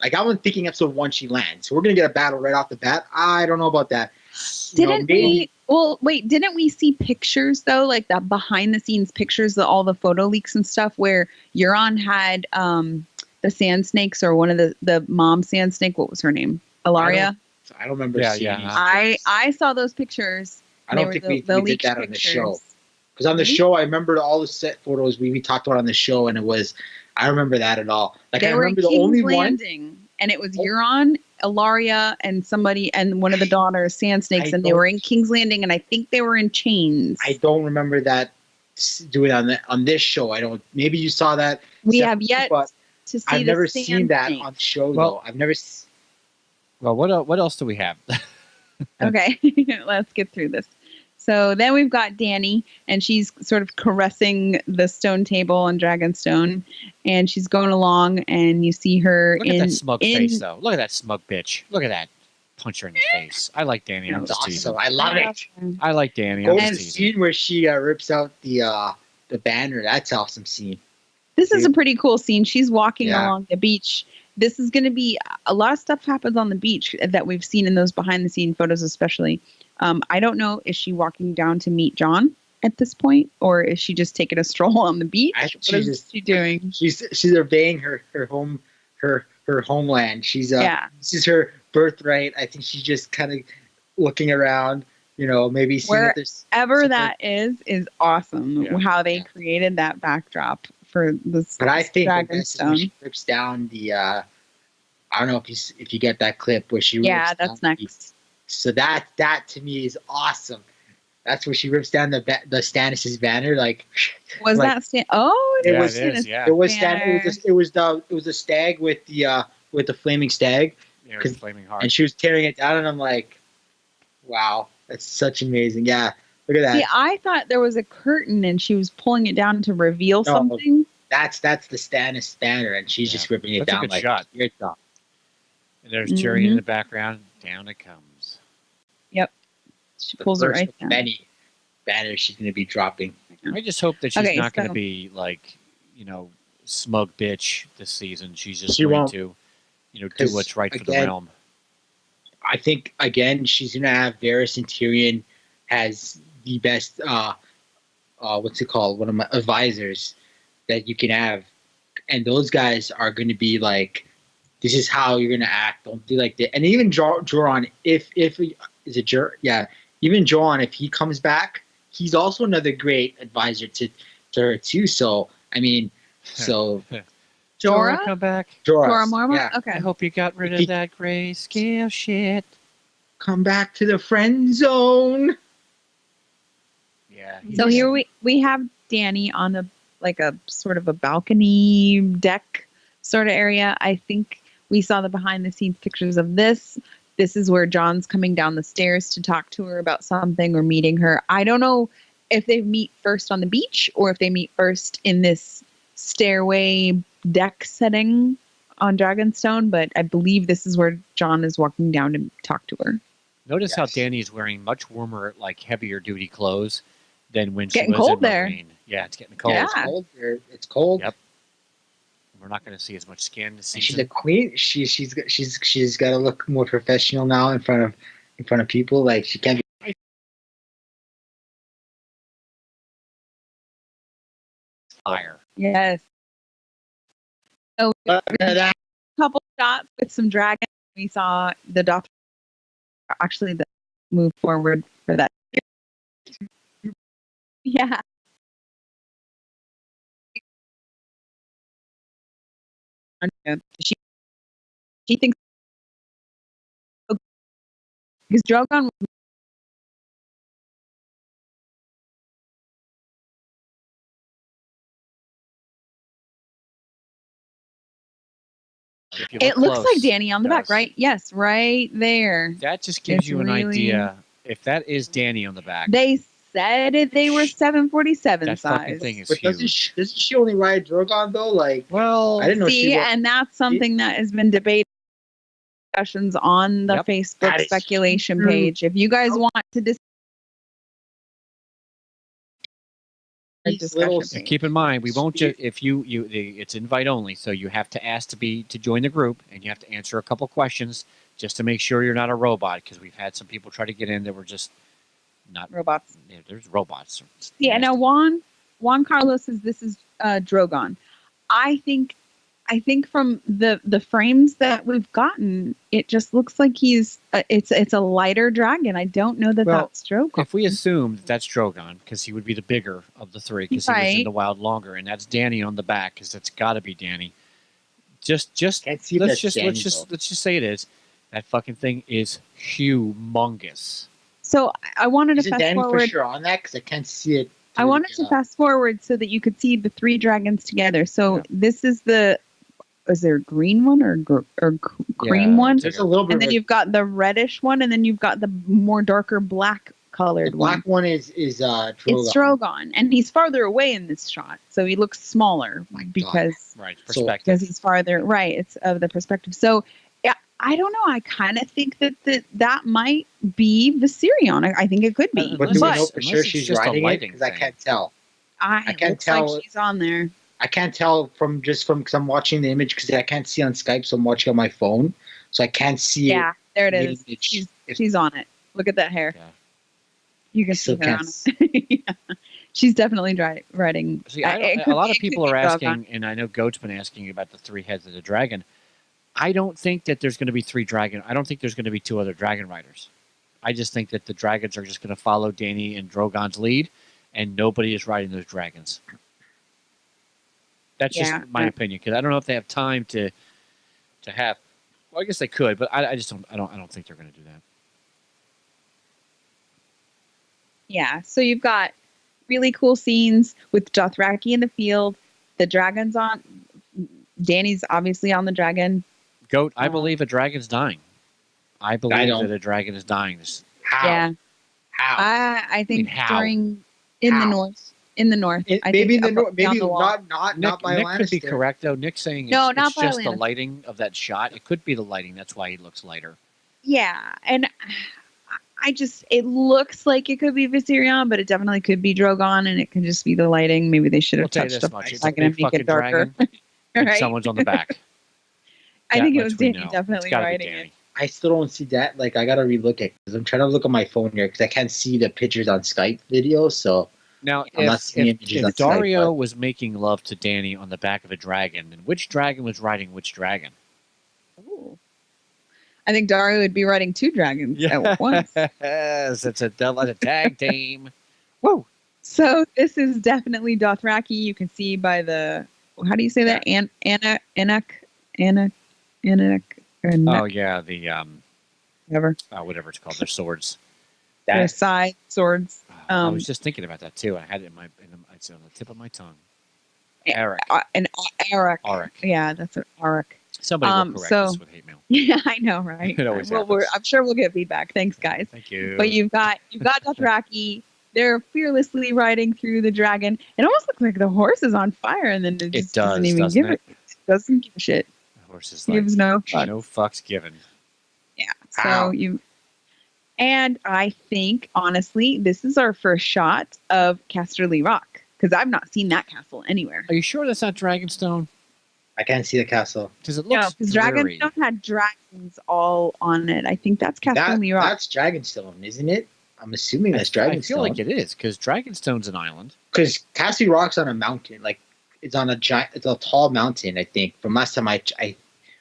Like I'm thinking episode 1 she lands, so we're going to get a battle right off the bat. I don't know about that. Didn't we? Well, wait. Didn't we see pictures though, like that behind the scenes pictures, all the photo leaks and stuff, where Euron had the sand snakes or one of the mom sand snake. What was her name? Ilaria. I don't remember. Yeah, seeing yeah. these. I saw those pictures. I don't They think were we did leaked that on the show. pictures. Because on the Really? show, I remember all the set photos we talked about on the show, and it was. I remember that at all. Like They I were in remember the King's only one. Landing, and it was Oh. Euron, Ilaria, and somebody, and one of the daughters, sand snakes, I and they were don't- in King's Landing, and I think they were in chains. I don't remember that do it on this show. I don't. Maybe you saw that. We separately, have yet but to see. I've the never sand seen that snake. on the show Well- though. I've never. Well, what else do we have? Okay, let's get through this. So then we've got Danny, and she's sort of caressing the stone table on Dragonstone, and she's going along, and you see her Look at that smug face, though. Look at that smug bitch. Look at that. Punch her in the face. I like Danny. I'm It's just teasing. awesome. I love it. I like Danny. Go I'm to the just teasing. scene where she rips out the banner. That's awesome scene. This is a pretty cool scene. She's walking Yeah. along the beach. This is going to be a lot of stuff happens on the beach that we've seen in those behind the scene photos, especially. I don't know, is she walking down to meet John at this point, or is she just taking a stroll on the beach? I think What is she doing? She's obeying her homeland. She's Yeah. This is her birthright. I think she's just kind of looking around. Maybe seeing if there's Ever something- that is awesome. Yeah. How they Yeah. created that backdrop for this. But I think the best is when Dragonstone. she rips down the. I don't know if you get that clip where she. Yeah, rips that's down the- next. So that to me is awesome. That's where she rips down the Stannis' banner. Like Was like- that Oh, It Yeah, was- it is. Yeah. it was Banner. Stannis. It was the stag with the flaming stag, Yeah, it was flaming hard. and she was tearing it down, and I'm like, wow, that's such amazing. Yeah, look at that. See, I thought there was a curtain and she was pulling it down to reveal No. something. That's the Stannis banner, and she's just Yeah. ripping it That's a down good like shot. you're done. And there's Tyrion in Mhm. the background. Down it comes. She The pulls it first right of down. many banners she's going to be dropping. I just hope that she's Okay, not going so- to be like, smug bitch this season. She's just She going won't. to, do 'Cause, what's right for the again, realm. I think again she's going to have Varys and Tyrion has the best. What's it called? One of my advisors that you can have, and those guys are going to be like, this is how you're going to act. Don't do like that. And even Joran, if is it yeah, even Joran, if he comes back, he's also another great advisor to her too. So I mean, so Jorah? come back. Jorah Mormont? yeah, Okay. I hope you got rid of that grayscale shit. come back to the friend zone. Yeah. So here we have Danny on a sort of a balcony deck sort of area. I think we saw the behind the scenes pictures of this. This is where John's coming down the stairs to talk to her about something or meeting her. I don't know if they meet first on the beach or if they meet first in this stairway deck setting on Dragonstone, but I believe this is where John is walking down to talk to her. Notice how Yes. Danny's wearing much warmer, heavier duty clothes than when Getting she was cold in there. Marine. Yeah, it's getting cold. Yeah. It's cold. It's cold. Yep. We're not going to see as much skin this And she's season. a queen. She's got to look more professional now in front of people. Like she can't be. Fire. Yes. So that. couple shots with some dragons. We saw the doctor actually move forward for that. Yeah. She thinks because Drogon was If you it looks close, like Danny on the it back, does. right? Yes, right there. That just gives It's you an really- idea. If that is Danny on the back, They said they were 747 that fucking size. thing is But huge. doesn't she only ride Drogon though? Like Well, I didn't know See, she was. and that's something that has been debated discussions on the Yep. Facebook That is speculation true. page. If you guys want to These discussion little- page. and keep in mind, we won't just if it's invite only, so you have to ask to join the group, and you have to answer a couple questions just to make sure you're not a robot, because we've had some people try to get in that were just not. robots. Yeah, there's robots. It's Yeah, now nasty. Juan Carlos says this is Drogon. I think from the frames that we've gotten, it just looks like he's it's a lighter dragon. I don't know that Well, that's Drogon. If we assume that's Drogon, because he would be the bigger of the three, because he was in Right. the wild longer, and that's Danny on the back, because that's got to be Danny. Just Can't see if let's that's just Danny, let's just say it is. That fucking thing is humongous. So I wanted to Is it fast Danny for forward. sure on that? Because I can't see it. I wanted to fast forward so that you could see the 3 dragons together. So this is is there a green one or cream one? There's a little bit. And then you've got the reddish one, and then you've got the more darker black colored the black one is Drogon. It's Drogon, and he's farther away in this shot, so he looks smaller because perspective. Because he's farther right. It's of the perspective. So yeah, I don't know. I kind of think that might be Viserion. I think it could be, but do we know for sure she's riding it? Because I can't tell. I can't tell. Like she's on there. I can't tell because I'm watching the image because I can't see on Skype, so I'm watching on my phone, so I can't see. Yeah, there it is. She's on it. Look at that hair. Yeah. You can see her on it. Yeah. She's definitely riding. See, a lot of people are asking, and I know Goat's been asking about the 3 heads of the dragon. I don't think that there's going to be 3 dragon. I don't think there's going to be 2 other dragon riders. I just think that the dragons are just going to follow Dany and Drogon's lead, and nobody is riding those dragons. That's just my opinion, because I don't know if they have time to have. Well, I guess they could, but I just don't. I don't think they're going to do that. Yeah. So you've got really cool scenes with Dothraki in the field. The dragons on. Dany's obviously on the dragon. Goat. I believe a dragon's dying. I believe that a dragon is dying. How? Yeah. How? I think in the north. In the north, maybe in the north, maybe not by Nick Lannister. Could be correct though. Nick's saying not it's by just Lannister. The lighting of that shot. It could be the lighting. That's why he looks lighter. Yeah, and it looks like it could be Viserion, but it definitely could be Drogon, and it could just be the lighting. Maybe they should have touched up. It's a big fucking dragon, and someone's on the back. I think it was Dany definitely writing it. I still don't see that. Like, I gotta relook it because I'm trying to look on my phone here because I can't see the pictures on Skype video. So. Now, if Dario was making love to Dany on the back of a dragon, then which dragon was riding which dragon? Ooh. I think Dario would be riding 2 dragons at once. Yes, it's a tag team. Woo! So this is definitely Dothraki. You can see by the how do you say that? Anak. Oh yeah, the whatever it's called. Their swords. Their side swords. I was just thinking about that too. I had it it's on the tip of my tongue. Arak. Arak. Yeah, that's an Arak. Somebody will correct us with hate mail. Yeah, I know, right? It always happens. I'm sure we'll get feedback. Thanks, guys. Thank you. But you've got Dothraki. They're fearlessly riding through the dragon. It almost looks like the horse is on fire, and then it just doesn't even give it. It doesn't give a shit. The horse is gives no fucks given. Yeah. So And I think, honestly, this is our first shot of Casterly Rock because I've not seen that castle anywhere. Are you sure that's not Dragonstone? I can't see the castle. Because it looks because Dragonstone had dragons all on it. I think that's Casterly Rock. That's Dragonstone, isn't it? I'm assuming that's Dragonstone. I feel like it is because Dragonstone's an island. Because Casterly Rock's on a mountain. Like, it's on it's a tall mountain, I think. From last time I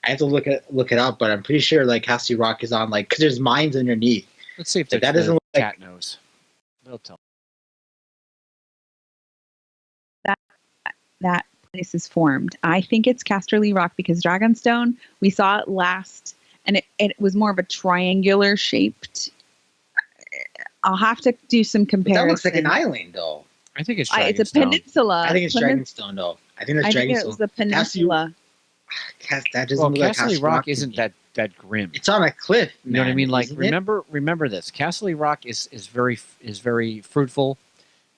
have to look it up, but I'm pretty sure like Casterly Rock is on because there's mines underneath. Let's see if that doesn't look cat knows. They'll tell. That place is formed. I think it's Casterly Rock because Dragonstone, we saw it last, and it was more of a triangular shaped. I'll have to do some comparison. That looks like an island, though. I think it's It's a peninsula. I think it's Dragonstone, though. I think it's Dragonstone. I think it was a peninsula. That doesn't look like Casterly Rock isn't that grim. It's on a cliff. You know what I mean? Like remember this. Casterly Rock is very fruitful.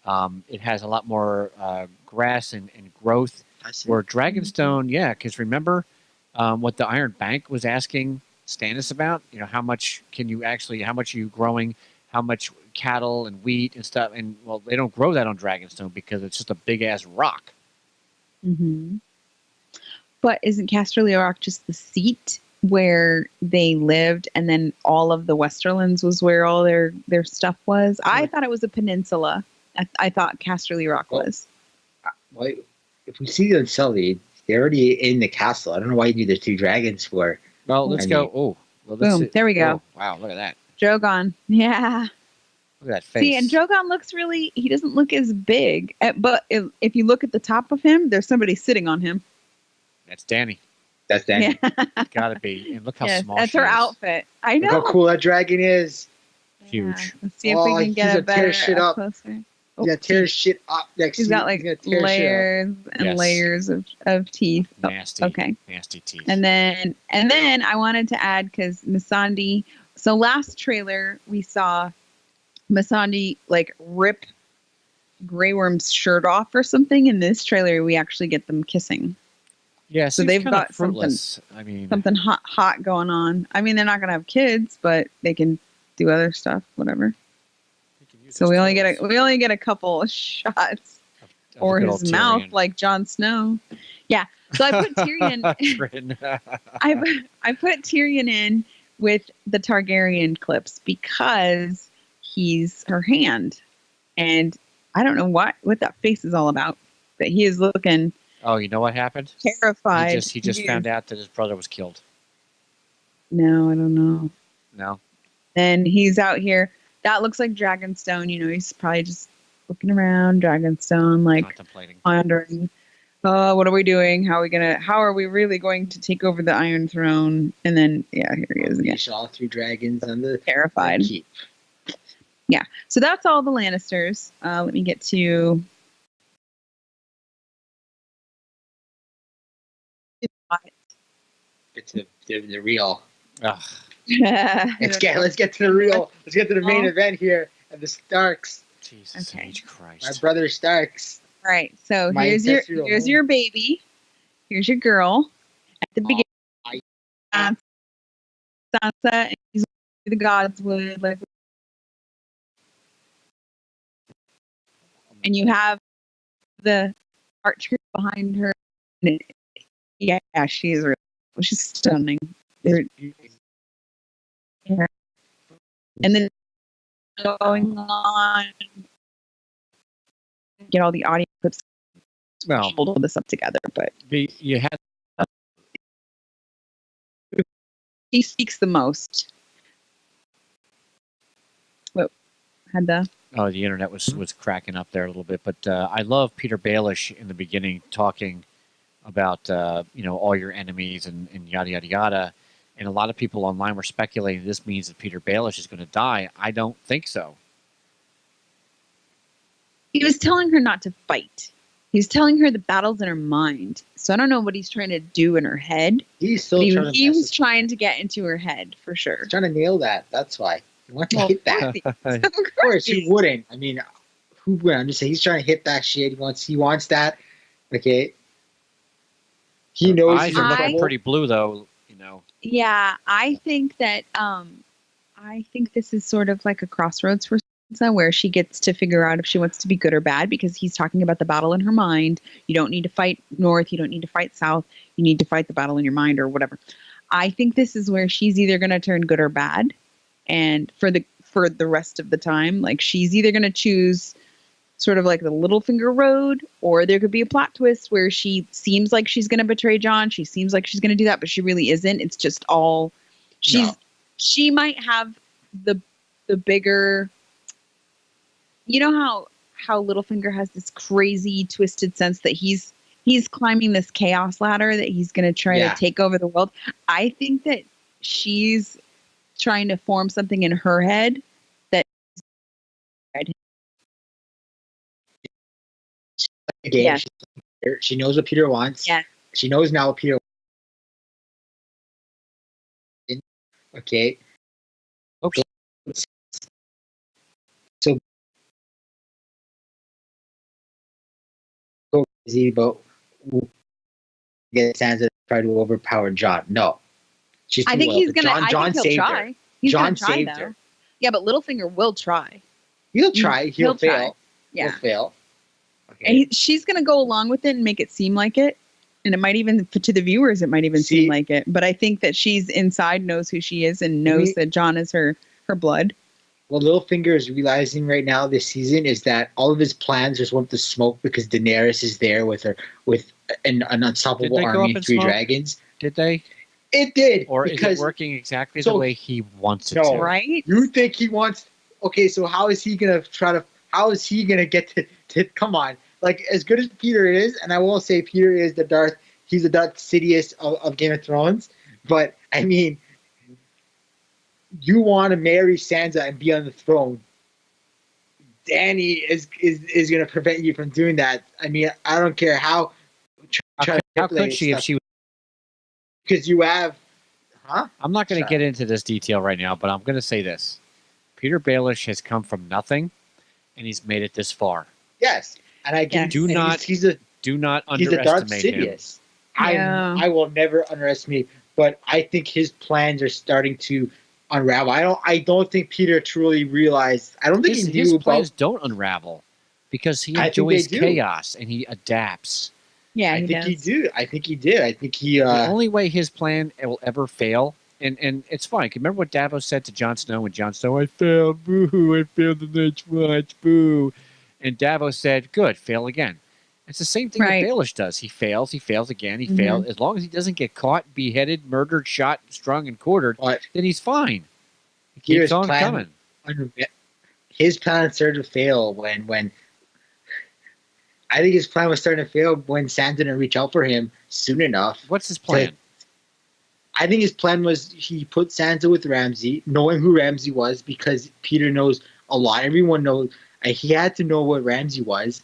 It has a lot more grass and growth. Where Dragonstone, because remember what the Iron Bank was asking Stannis about? You know, how much are you growing? How much cattle and wheat and stuff? And well, they don't grow that on Dragonstone because it's just a big ass rock. Mm-hmm. But isn't Casterly Rock just the seat where they lived, and then all of the Westerlands was where all their stuff was? I thought it was a peninsula. I thought Casterly Rock was. Well, if we see the Unsullied, they're already in the castle. I don't know why you need the 2 dragons for. Well, let's go. Oh, well, boom! There we go. Oh, wow, look at that. Drogon. Yeah. Look at that face. See, and Drogon he doesn't look as big. But if you look at the top of him, there's somebody sitting on him. That's Dany. That's Dany. Yeah. It's gotta be. And look how small that's her outfit. I know. Look how cool that dragon is. Huge. Let's see if we can get a better closer. Oh, Yeah, tear shit up next. he's got like layers and Yes. layers of teeth. Oh, Nasty. okay. Nasty teeth. And then I wanted to add because Masandi. So last trailer we saw Masandi like rip Grey Worm's shirt off or something. In this trailer, we actually get them kissing. yeah, so seems they've kinda got fruitless. I mean, Something hot going on. I mean, they're not gonna have kids, but they can do other stuff, whatever. we can use So his we only toes. get a couple shots. Of the Or good his old mouth, Tyrion. like Jon Snow. Yeah. So I put Tyrion. Tyrion. I put Tyrion in with the Targaryen clips because he's her hand, and I don't know what that face is all about, but he is looking Oh, you know what happened? terrified. He just found out that his brother was killed. No, I don't know. No. And he's out here. That looks like Dragonstone. You know, he's probably just looking around Dragonstone, like Contemplating. pondering. What are we doing? How are we really going to take over the Iron Throne? And then, yeah, here he is again. Unleash all 3 dragons on the Terrified. keep. Yeah. So that's all the Lannisters. Let me get to. It's the real. Ugh. Let's get to the real. Let's get to the main event here. And the Starks. Jesus Okay. H. Christ. My brother Starks. All right. So My here's ancestral home. your baby. Here's your girl. At the beginning, Sansa, and he's the gods would like. And you have the archer behind her. Yeah, she's stunning. Yeah. And then going on, get all the audio clips. Well, Hold this up together, but you had he speaks the most. What had the? Oh, the internet was cracking up there a little bit, but I love Peter Baelish in the beginning talking about all your enemies and yada yada yada, and a lot of people online were speculating this means that Peter Baelish is going to die. I don't think so. He was telling her not to fight. He was telling her the battle's in her mind. So I don't know what he's trying to do in her head. He's still He, trying to he was trying to get into her head for sure. He's trying to nail that. That's why. He wants to hit that. Of Of course, he wouldn't. I mean, who would? I'm just saying he's trying to hit that shit. He wants that. Okay. He knows Eyes he's are I- looking pretty blue, though. Yeah, I think that I think this is sort of like a crossroads for Sansa where she gets to figure out if she wants to be good or bad because he's talking about the battle in her mind. You don't need to fight north, you don't need to fight south, you need to fight the battle in your mind or whatever. I think this is where she's either going to turn good or bad, and for the rest of the time, like she's either going to choose sort of like the Littlefinger road, or there could be a plot twist where she seems like she's going to betray Jon. She seems like she's going to do that, but she really isn't. It's just all she might have the bigger. You know how Littlefinger has this crazy twisted sense that he's climbing this chaos ladder that he's going to try to take over the world. I think that she's trying to form something in her head that Again, Yeah. she knows what Peter wants. Yeah. She knows now what Peter wants. Okay. Okay. So go crazy, but get Sansa to try to overpower Jon. No. She's I think too he's loyal. gonna. Jon I think he'll saved try. her. He's Jon gonna try saved though. her. Yeah, but Littlefinger will try. He'll try. He'll fail. try. Yeah, He'll fail. Okay. and she's gonna go along with it and make it seem like it, and it might even to the viewers it might even seem like it. But I think that she's inside knows who she is and knows that Jon is her blood. What Littlefinger is realizing right now this season is that all of his plans just went to smoke because Daenerys is there with an unstoppable Did they go army up in of 3 smoke? dragons. Did they? It did. Or is because it working exactly the way he wants it No. to? Right? You think he wants? Okay, so how is he gonna try to? How is he gonna get to? Come on, like as good as Peter is, and I will say Peter is the Darth. He's the Darth Sidious of Game of Thrones. But I mean, you want to marry Sansa and be on the throne. Danny is going to prevent you from doing that. I mean, I don't care how. How could she if she? Because you have, huh? I'm not going to get into this detail right now, but I'm going to say this: Peter Baelish has come from nothing, and he's made it this far. Yes, and I Yes. Do not he's a Darth underestimate him. Sidious. Yeah. I will never underestimate, but I think his plans are starting to unravel. I don't think Peter truly realized. I don't think His plans don't unravel because he I think they enjoys do. chaos and he adapts. Yeah, I he think does. he did. I think he did. I think he. The only way his plan will ever fail, and it's funny. Remember what Davos said to Jon Snow when Jon Snow, I failed, boo, I failed the next watch, boo. And Davos said, good, fail again. It's the same thing Right. that Baelish does. He fails again, he Mhm. fails. As long as he doesn't get caught, beheaded, murdered, shot, strung, and quartered, But then he's fine. He Peter's keeps on plan- coming. his plan started to fail when I think his plan was starting to fail when Sam didn't reach out for him soon enough. What's his plan? I think his plan was he put Sansa with Ramsay, knowing who Ramsay was, because Peter knows a lot. Everyone knows. He had to know what Ramsay was.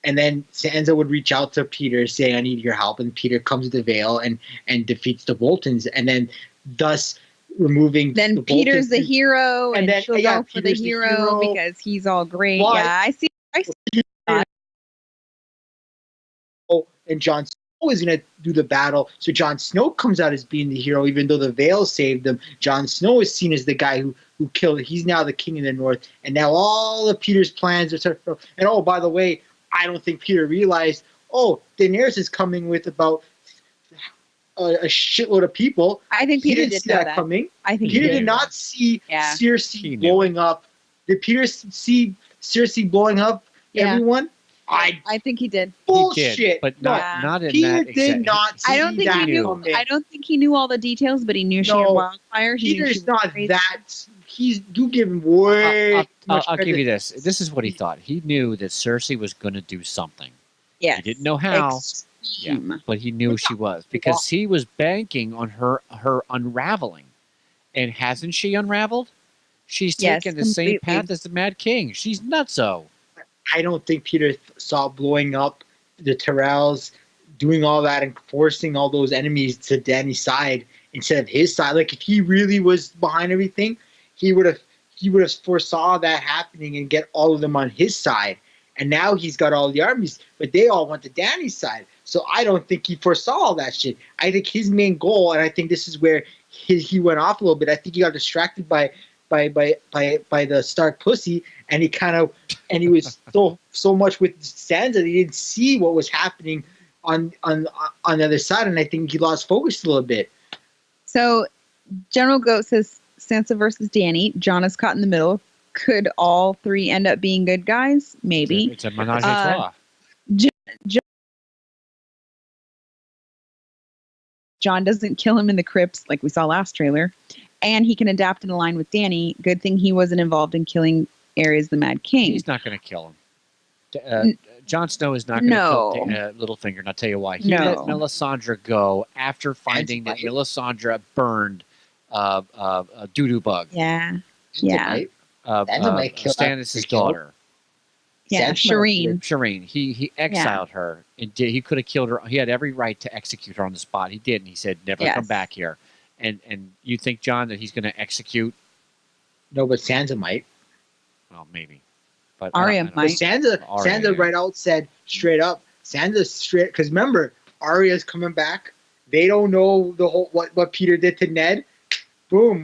And then Sansa would reach out to Peter, saying, I need your help. And Peter comes to the Vale and defeats the Boltons. And then thus removing Then the Peter's the Boltons. hero, and then- she'll yeah, go for the Peter's the hero hero. because he's all great. But- Yeah, I see. And Jon Snow is going to do the battle. So Jon Snow comes out as being the hero, even though the Vale saved him. Jon Snow is seen as the guy who killed. He's now the king in the North. And now all of Peter's plans are sort of. And oh, by the way, I don't think Peter realized, Daenerys is coming with about a shitload of people. I think He Peter didn't did see know that that. coming. I think Peter he did did. not see Yeah. He Cersei knew. blowing up. Did Peter see Cersei blowing up Yeah. everyone? I think he did. Bullshit. He did, but not, Yeah. not in Peter that did exact. not see I don't think that he knew. coming. I don't think he knew all the details, but he knew she had No. wildfire. He knew she Peter's was not crazy. that. You give him way. I'll give you this. This is what he thought. He knew that Cersei was going to do something. Yes. He didn't know how, Extreme. but he knew she was because he was banking on her unraveling. And hasn't she unraveled? She's Yes, taken the same completely. path as the Mad King. She's nutso. I don't think Peter saw blowing up the Tyrells, doing all that and forcing all those enemies to Dany's side instead of his side. Like if he really was behind everything, he would have foresaw that happening and get all of them on his side. And now he's got all the armies, but they all went to Dany's side. So I don't think he foresaw all that shit. I think his main goal, and I think this is where he went off a little bit. I think he got distracted by the Stark pussy, and he was so much with Sansa that he didn't see what was happening on the other side, and I think he lost focus a little bit. So, General Goat says Sansa versus Dany. Jon is caught in the middle. Could all three end up being good guys? Maybe. It's a menage a trois. Jon doesn't kill him in the crypts like we saw last trailer, and he can adapt and align with Dany. Good thing he wasn't involved in killing Aerys the Mad King. He's not going to kill him. Jon Snow is not going to No. kill Littlefinger, and I'll tell you why. He No. let Melisandre go after finding that Melisandre burned a doo-doo bug. Yeah. Yeah. Tonight, Stannis' daughter. Yeah, Shireen. Shireen. He exiled her. And he could have killed her. He had every right to execute her on the spot. He didn't. He said, never Yes. come back here. And you think, John, that he's going to execute? No, but Sansa might. Well, maybe. But Arya I don't- But might. Sansa yeah. right out said straight up. Sansa straight because remember Arya's coming back. They don't know the whole what Peter did to Ned. Boom!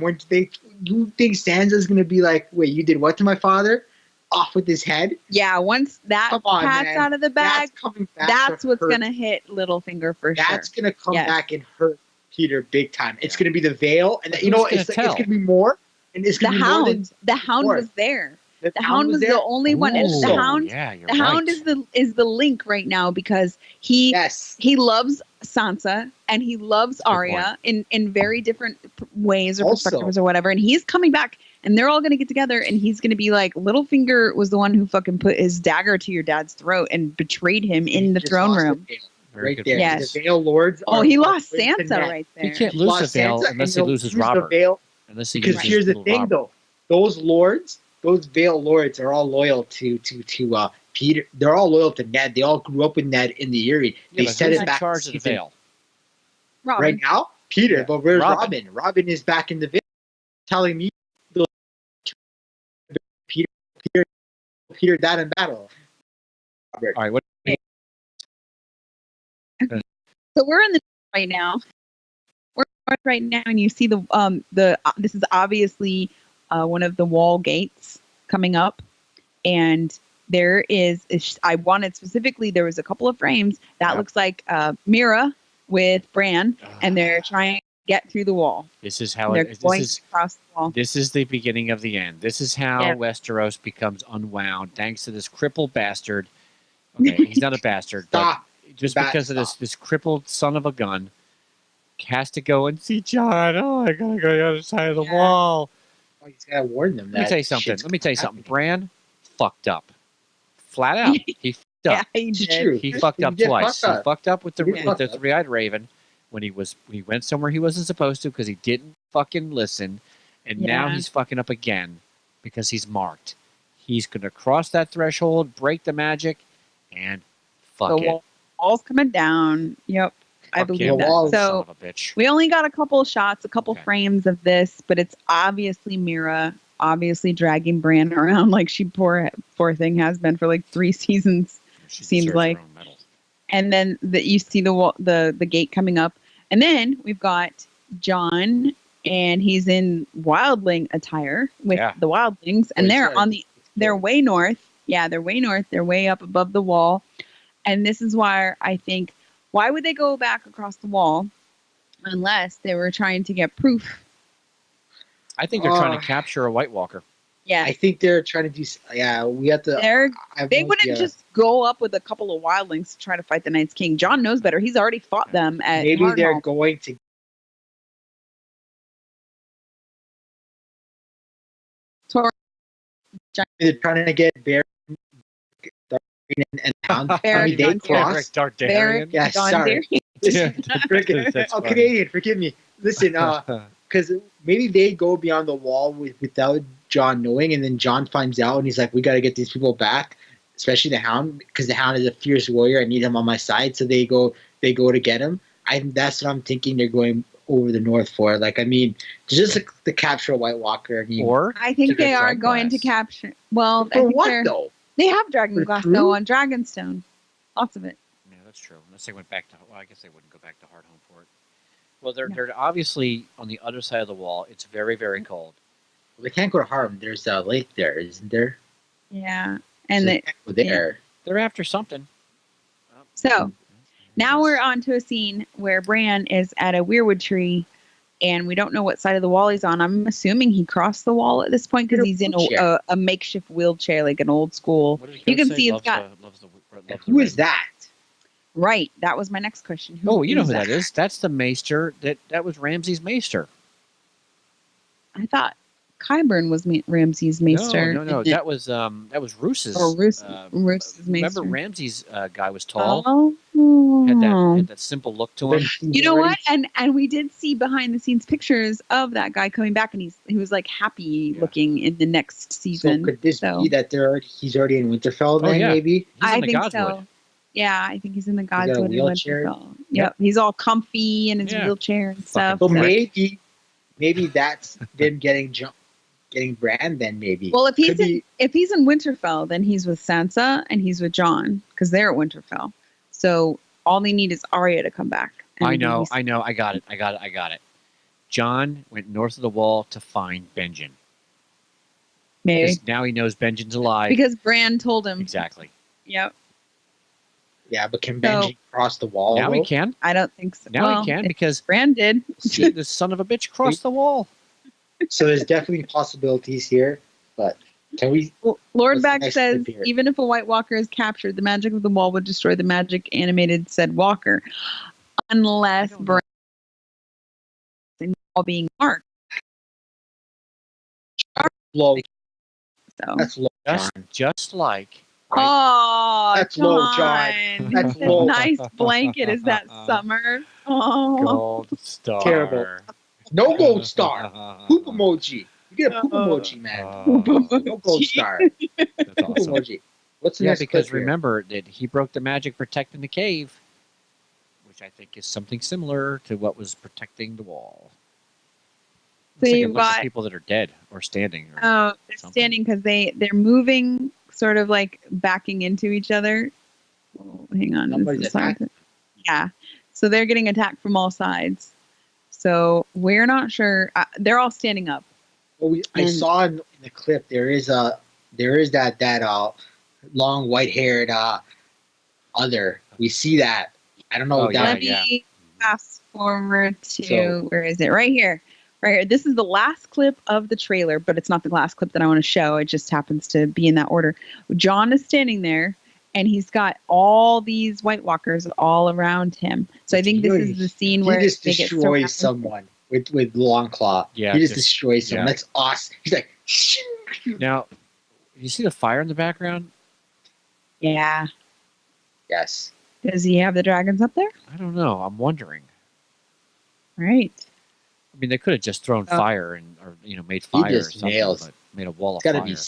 You think Sansa's gonna be like, wait, you did what to my father? Off with his head. Yeah, once that Come on, cat's man. out of the bag, That's coming back. that's to what's hurt. gonna hit Littlefinger for sure. That's gonna come Yes. back and hurt Peter big time. It's Yeah. gonna be the veil, and you Who's know gonna it's tell? gonna be more, and it's The gonna be more than Hound. The Hound before. was there. the The Hound was there. the only one. And Also, the Hound. Yeah, you're The Hound right. is the link right now because he Yes. loves Sansa and he loves Good Arya in very different ways or Also- perspectives or whatever. And he's coming back and they're all going to get together and he's going to be like, Littlefinger was the one who fucking put his dagger to your dad's throat and betrayed him in the Just throne lost room. the veil Very right good there. point. Yes. The Veil Lords. Oh, are- he are lost great to Sansa Ned. right He there. can't He lose the lost veil Sansa, unless and he he'll loses use the Robert. veil. Unless he Because uses here's the little thing, Robert. though. Those lords those Vale Lords are all loyal to Peter. They're all loyal to Ned. They all grew up with Ned in the Eyrie. They but set who's it in back charge of the season- Vale? Robin. right now. Peter, Yeah. but where's Robin. Robin? Robin is back in the Vale, telling me Peter that in battle. Robert. All right, what? So we're in the right now. We're north right now, and you see this is obviously one of the wall gates coming up, and there is. I wanted specifically. There was a couple of frames that Yep. looks like Mira with Bran, and they're trying to get through the wall. This is how They're it is. going This is across the wall. this is the beginning of the end. This is how Yeah. Westeros becomes unwound, thanks to this crippled bastard. Okay, he's not a bastard, Stop. but just Bat, because of stop. this crippled son of a gun, has to go and see John. Oh, I gotta go to the other side of the Yeah. wall. Oh, he's gotta warn them. Let me tell you something. Let me tell you something. Bran fucked up, flat out. He fucked Yeah, up. he It's did. true. He fucked up did twice. fuck up. He fucked up with the He did fuck up. three-eyed raven when he went somewhere he wasn't supposed to because he didn't fucking listen, and now Yeah. he's fucking up again because he's marked. He's gonna cross that threshold, break the magic, and fuck The it. wall's coming down. Yep, I Fuck believe him, that. wall, son So of a bitch. we only got a couple shots, a couple Okay. frames of this, but it's obviously Mira, obviously dragging Bran around like she poor thing has been for like 3 seasons. She seems deserves her like- own medal. And then you see the gate coming up, and then we've got John, and he's in wildling attire with Yeah. the wildlings, and Where's they're that? they're way north. Yeah, they're way north. They're way up above the wall, and this is why I think why would they go back across the wall unless they were trying to get proof? I think they're trying Uh, to capture a White Walker. Yeah, I think they're trying to do. Yeah, we have to. they wouldn't just go up with a couple of wildlings to try to fight the Night's King. John knows better. He's already fought them at Maybe they're Hardhome. going to. They're trying to get Baron and Hound. Baron I mean, they John cross. Barrett, Yeah, John sorry. Listen, That's oh, funny. Canadian, forgive me. Listen, because maybe they go beyond the wall without John knowing, and then John finds out, and he's like, "We got to get these people back, especially the Hound, because the Hound is a fierce warrior. I need him on my side." So they go to get him. That's what I'm thinking. They're going over the north for. Like, I mean, just the capture a White Walker. I mean, Or I think to get they are Dragonglass. going to capture. Well, I for think what though? they have dragon glass crew? though on Dragonstone, lots of it. yeah, that's true. Unless they went back to, well, I guess they wouldn't go back to Hardhome for it. Well, they're No. they're obviously on the other side of the wall. It's very very cold. They can't go to Harlem. There's a lake there, isn't there? Yeah, So and they can't go there. They're after something. so now we're on to a scene where Bran is at a weirwood tree, and we don't know what side of the wall he's on. I'm assuming he crossed the wall at this point because In a he's in wheelchair. a makeshift wheelchair, like an old school. What did You Coach can say? see it's Loves got the- loves the And the who is red. that? right. That was my next question. Oh, you know is who that is? That's the maester. That was Ramsay's maester. I thought Qyburn was Ramsay's maester. No. That was Roos's. Or Roos's maester. Remember Ramsay's guy was tall. Oh. Had that simple look to him. You know what? And we did see behind the scenes pictures of that guy coming back, and he was like happy Yeah. looking in the next So season. could this So- be that he's already in Winterfell? Oh, Then yeah. maybe. He's I in the think Godswood. so. Yeah, I think he's in the got a Godswood. in wheelchair? Winterfell. Yep, he's all comfy in his Yeah. wheelchair and Fucking stuff. So Correct. maybe that's them getting Bran. Then maybe. Well, if Could be- if he's in Winterfell, then he's with Sansa and he's with Jon because they're at Winterfell. So all they need is Arya to come back. And I then know. he's- I got it. John went north of the wall to find Benjen. Maybe 'Cause now he knows Benjen's alive. because Bran told him. Exactly. Yep. yeah, but can So- Benji cross the wall? Now though? he can. I don't think so. Now Well, he can if because Bran did. the son of a bitch crossed the wall. So there's definitely possibilities here, but can we? Lord What's the Back next says, clip here? even if a White Walker is captured, the magic of the wall would destroy the magic animated said Walker, unless I don't know. Bran and all being marked. Low. So. That's low. John. Just like Oh, That's low, John. That's That low. nice blanket is that summer. Oh, gold star. Terrible. No gold star. Poop emoji. You get a poop emoji, man. Oh, No gold star. that's Poop awesome. emoji. What's the Yeah, next because clip here? remember that he broke the magic protecting the cave, which I think is something similar to what was protecting the wall. So Looks like it you've looks like got people that are dead or standing. Or they're something. standing because they're moving, sort of like backing into each other. Oh, hang on, Somebody's this is hard attacking. yeah. So they're getting attacked from all sides. So we're not sure. They're all standing up. Well, I And- saw in the clip there is that long white haired other. We see that. I don't know. Oh, what yeah, Let me fast forward to where is it? Right here. Right here. This is the last clip of the trailer, but it's not the last clip that I want to show. It just happens to be in that order. John is standing there, and he's got all these White Walkers all around him. So I think this is the scene where he just they get destroys surrounded. someone with long claw. Yeah, he just just- destroys someone. yeah. That's awesome. He's like, Now, you see the fire in the background? Yeah. yes. Does he have the dragons up there? I don't know. I'm wondering. Right. I mean, they could have just thrown Oh. fire or made fire or just something, nails. but made a wall It's of gotta fire. be.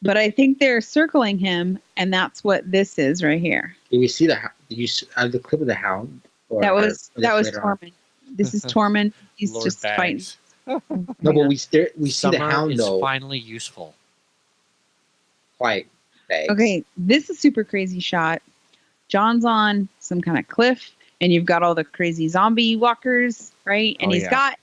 But I think they're circling him, and that's what this is right here. Did we see the? Did you have the clip of the hound? Or, That was or that's later on? Tormund. This is Tormund. He's Lord just fighting. Bags. No, but we see the Summer hound is though. finally useful. Quite. Bags. Okay, this is super crazy shot. John's on some kind of cliff, and you've got all the crazy zombie walkers, right? And Oh, he's yeah. got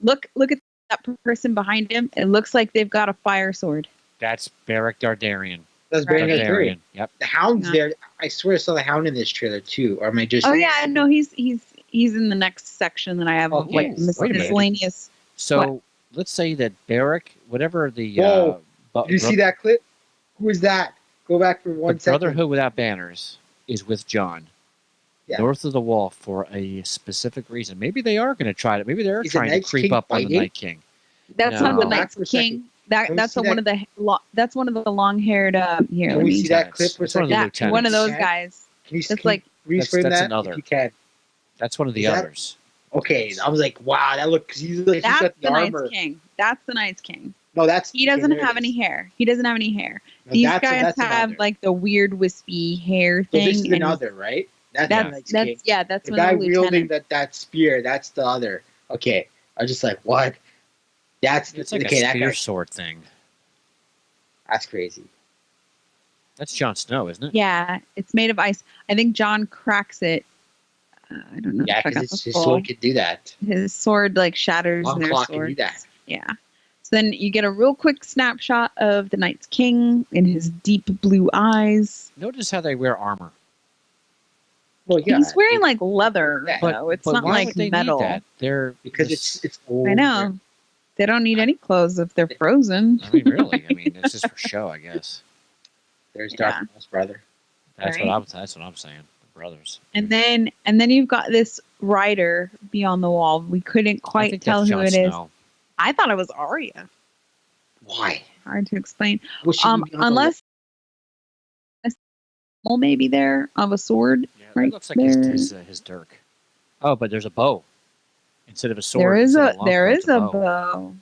look at that person behind him. It looks like they've got a fire sword. That's Beric Dondarrion. That's Right. very good. Yep. The hound's Yeah. there. I swear I saw the hound in this trailer too. Or am I just? Oh yeah, no, he's in the next section that I have of Okay, like wait a minute. miscellaneous. So let's say that Beric, whatever the Whoa. Did you see that clip? Who is that? Go back for the 1 second. Brotherhood Without Banners is with John. Yeah. North of the wall for a specific reason. Maybe they are going to try to. Maybe they're Is the trying to Night's creep King up on the fighting? Night King. That's No. not the Go back Night's for a second. King. That's see one of the that's one of the long haired here. Can Let we me see that clip Lieutenants. for a It's one of second? the that one of those Can- guys. Can you It's can like- you reframe that's that another. if you can? That's one of the Is that- others. Okay, I was like, wow, that look. Cause he's like, he's That's got the the armor. Night's King. That's the Night's King. No, that's He doesn't okay, there have it any is. hair. He doesn't have any hair. No, These that's guys have another. like the weird wispy hair So thing. this is and another, right? That's the That's Night's King. that's The one of guy the wielding lieutenants. that spear. That's the other. Okay, I was just like, what? That's It's like okay. a That spear guy. sword thing. That's crazy. That's Jon Snow, isn't it? Yeah, it's made of ice. I think John cracks it. I don't know. Yeah, if I got because the his full- sword could do that. His sword like shatters Long their claw sword. can do that. Yeah. So then you get a real quick snapshot of the Night's King in his deep blue eyes. Notice how they wear armor. Well, yeah, He's wearing like leather, Yeah. though. It's but not why like would they metal. need that? They're because this- it's old. I know. They don't need any clothes if they're frozen. I mean, really. I mean, it's just for show, I guess. There's Yeah. Dark brother. That's Right. That's what I'm saying. The brothers. And then you've got this rider beyond the wall. We couldn't I quite think tell that's who Jon it is. Snow. I thought it was Arya. Why? Hard to explain. What should we be on the Unless a symbol maybe there of a sword. Yeah, Right that looks like his, there. his dirk. Oh, but there's a bow instead of a sword. There is instead of a there longbow, is it's a bow.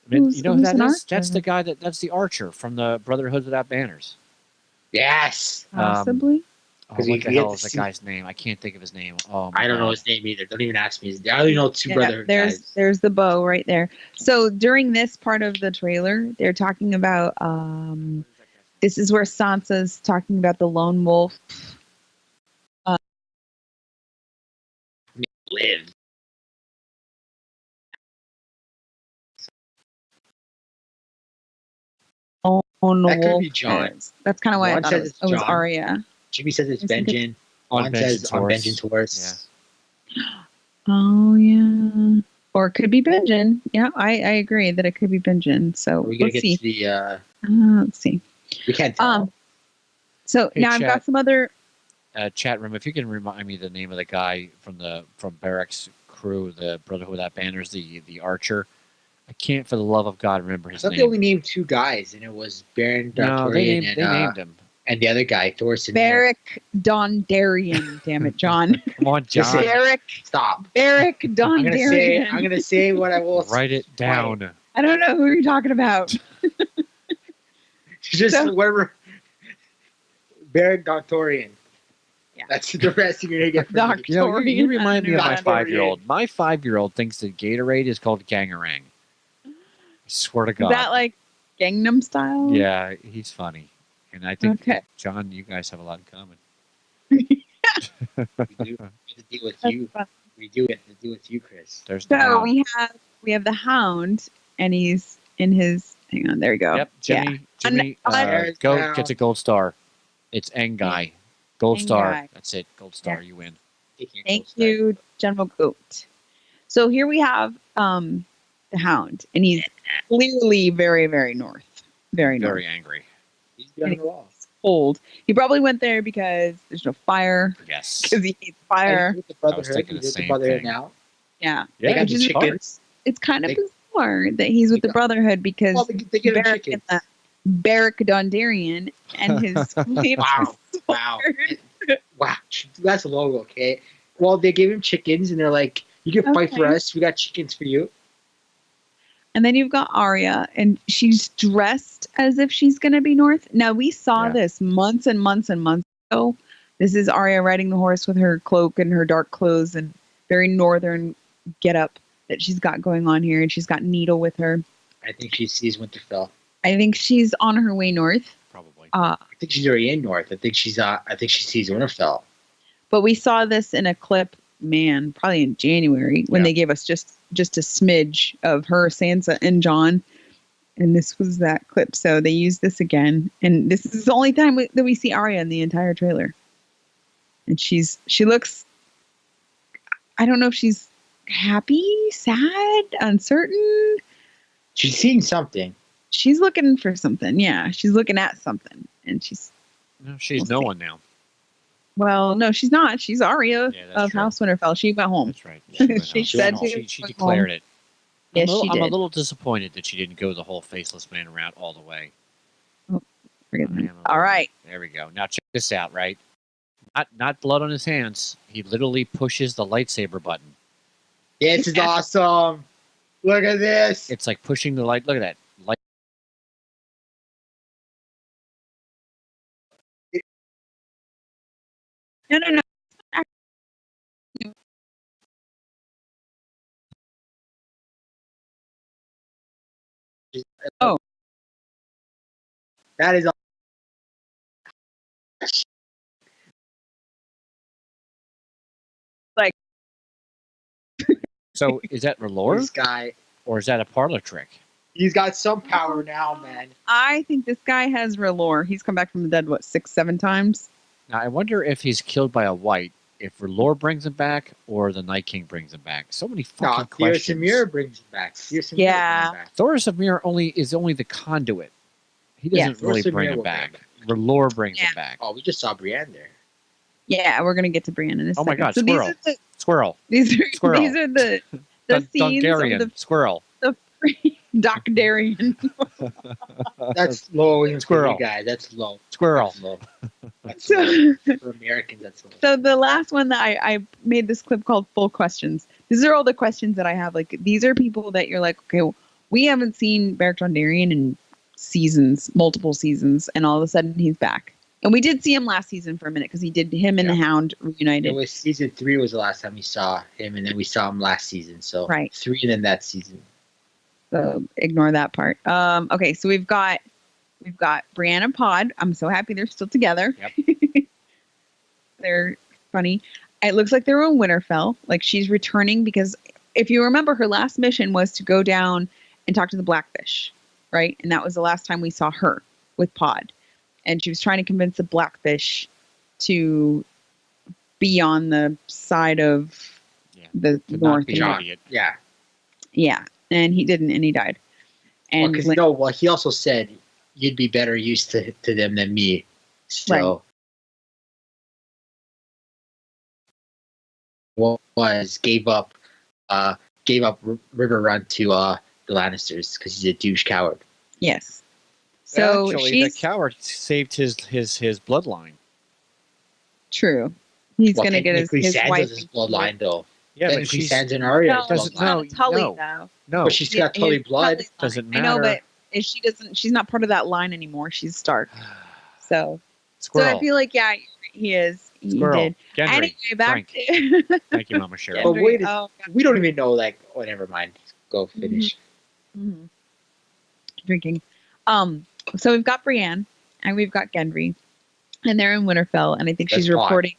I mean, Who's- you know who who's that an is? That's archer? the guy that's the archer from the Brotherhood Without Banners. Yes. Possibly. Oh, 'Cause what we the get hell to is the see- gion's name? I can't think of his name. Oh, my I don't know God. his name either. Don't even ask me. I only know two Yeah, brother there's guys. there's the bow right there. So during this part of the trailer, they're talking about this is where Sansa's talking about the lone wolf. Live. Lone That could wolf be Jon. is. That's kind of why I One thought says it it's was Jon. Arya. Jimmy says it's I think it's- Benjen. On One Benjen's says on horse. Benjen's horse. Oh yeah. Or it could be Benjen. Yeah, I agree that it could be Benjen. So We gotta let's get see. to the. Let's see. We can't tell. So Hey, now I've got chat. some other. Chat room, if you can remind me the name of the guy from Barrack's crew, the Brotherhood Without Banners, the archer. I can't for the love of God remember I his thought name. they only named two guys, and it was Baron no, they Dondarrion named him. and the other guy, Thorson. Beric Dondarrion. Damn it, John. Come on, John. Listen, Beric Stop. Beric I'm gonna Dondarrion. say what I will. Write it down. I don't know who you're talking about. Just So- whatever. Barrack Doctorian. Yeah. That's the rest you're gonna get from me. Doc. You know, you remind me of my Doctorian. 5-year-old. My 5-year-old thinks that Gatorade is called Gangarang. I swear to Is God. that like Gangnam Style? Yeah, he's funny. And I think, Okay. John, you guys have a lot in common. We do have to deal with That's you. fun. We do have to deal with you, Chris. There's the So hound. we have the Hound, and he's in his. Hang on, there we go. Yep, Jimmy. Yeah. Jimmy There's the go hound. gets a gold star. It's Engai. Gold star. Engai. That's it. Gold star. Yeah. You win. Thank you, General Goat. So here we have the Hound, and he's clearly very, very north. Very north. Very angry. He's beyond the wall. Cold. He probably went there because there's no fire, Yes. because he hates fire. With the I was Brotherhood, thinking he's the with the same Brotherhood thing. now. Yeah. Yeah, got Which the is chickens. it's kind of They- bizarre that he's with They the got- Brotherhood because Well, they get him Barrack chickens. and the Barrack Dondarrion and his Wow. Wow. Wow. That's a logo, okay? Well, they gave him chickens, and they're like, you can fight for Okay. us. We got chickens for you. And then you've got Arya, and she's dressed as if she's going to be north. Now, we saw Yeah. this months and months and months ago. This is Arya riding the horse with her cloak and her dark clothes and very northern getup that she's got going on here. And she's got Needle with her. I think she sees Winterfell. I think she's on her way north. Probably. I think she's already in North. I think she sees Winterfell. But we saw this in a clip, man, probably in January when Yeah. they gave us just a smidge of her, Sansa, and Jon. And this was that clip. So they used this again. And this is the only time that we see Arya in the entire trailer. And she looks, I don't know if she's happy, sad, uncertain. She's seeing something. She's looking for something. Yeah, she's looking at something. And No, she's We'll no see. one now. well, no, she's not. She's Arya Yeah, that's of true. House Winterfell. She went home. That's right. She went home. said went she home. was She going declared home. it. Yes, I'm she a did. little disappointed that she didn't go the whole faceless man route all the way. Forget I me. am a All little- right. There we go. Now check this out, right? Not blood on his hands. He literally pushes the lightsaber button. This is awesome. Look at this. It's like pushing the light. Look at that. Light. No. That is So is that R'hllor this guy. or is that a parlor trick? He's got some power now, man. I think this guy has R'hllor. He's come back from the dead, what, 6-7 times? Now I wonder if he's killed by a white, if R'hllor brings him back or the Night King brings him back. So many fucking No, questions. Samir brings him back. Samir Yeah. brings him back. Thoros of Mir is only the conduit. He doesn't Yes. really Thoros of bring Mir him will bring back. him R'hllor brings Yeah. him back. Oh, we just saw Brienne there. Yeah, we're gonna get to Brienne in a Oh second. my God, so squirrel. Squirrel. these are Squirrel. these are the scenes Dungarian. of Squirrel. the Doc Darien. That's low even for Squirrel. you guys. That's low. Squirrel. That's low. That's low. So, For Americans, that's low. so the last one that I made this clip called Full Questions. These are all the questions that I have. Like these are people that you're like, okay, well, we haven't seen Barrack Dondarrion in seasons, multiple seasons, and all of a sudden he's back. And we did see him last season for a minute because he did him and the Hound It reunited. was season 3 was the last time we saw him, and then we saw him last season. So Right. 3 and then that season. So ignore that part. Okay, so we've got Brienne and Pod. I'm so happy they're still together. Yep. They're funny. It looks like they're on Winterfell. Like she's returning because if you remember, her last mission was to go down and talk to the Blackfish, right? And that was the last time we saw her with Pod. And she was trying to convince the Blackfish to be on the side of Yeah. the To not north. be an and- idiot. Yeah. Yeah, and he didn't, and he died. And Well, he also said you'd be better used to them than me. So gave up River Run to the Lannisters because he's a douche coward. yes. So Actually, she's the coward saved his bloodline. true. He's Well, gonna get his technically wife. Sansa's his bloodline though. Yeah, but technically she's Sansa and Arya. No, doesn't- she's not no, a Tully no. though. no. But she's got Tully His blood. Tully's Doesn't line. I know, matter. but if she doesn't, she's not part of that line anymore. She's Stark. So Squirrel. I feel like he is. He Squirrel. did. Gendry. Anyway, back Drink. to Thank you, Mama Cheryl. But wait, Oh, we don't even know. Like, oh, never mind. Go finish. mhm. Drinking. So we've got Brienne and we've got Gendry, and they're in Winterfell, and I think she's That's fine. reporting.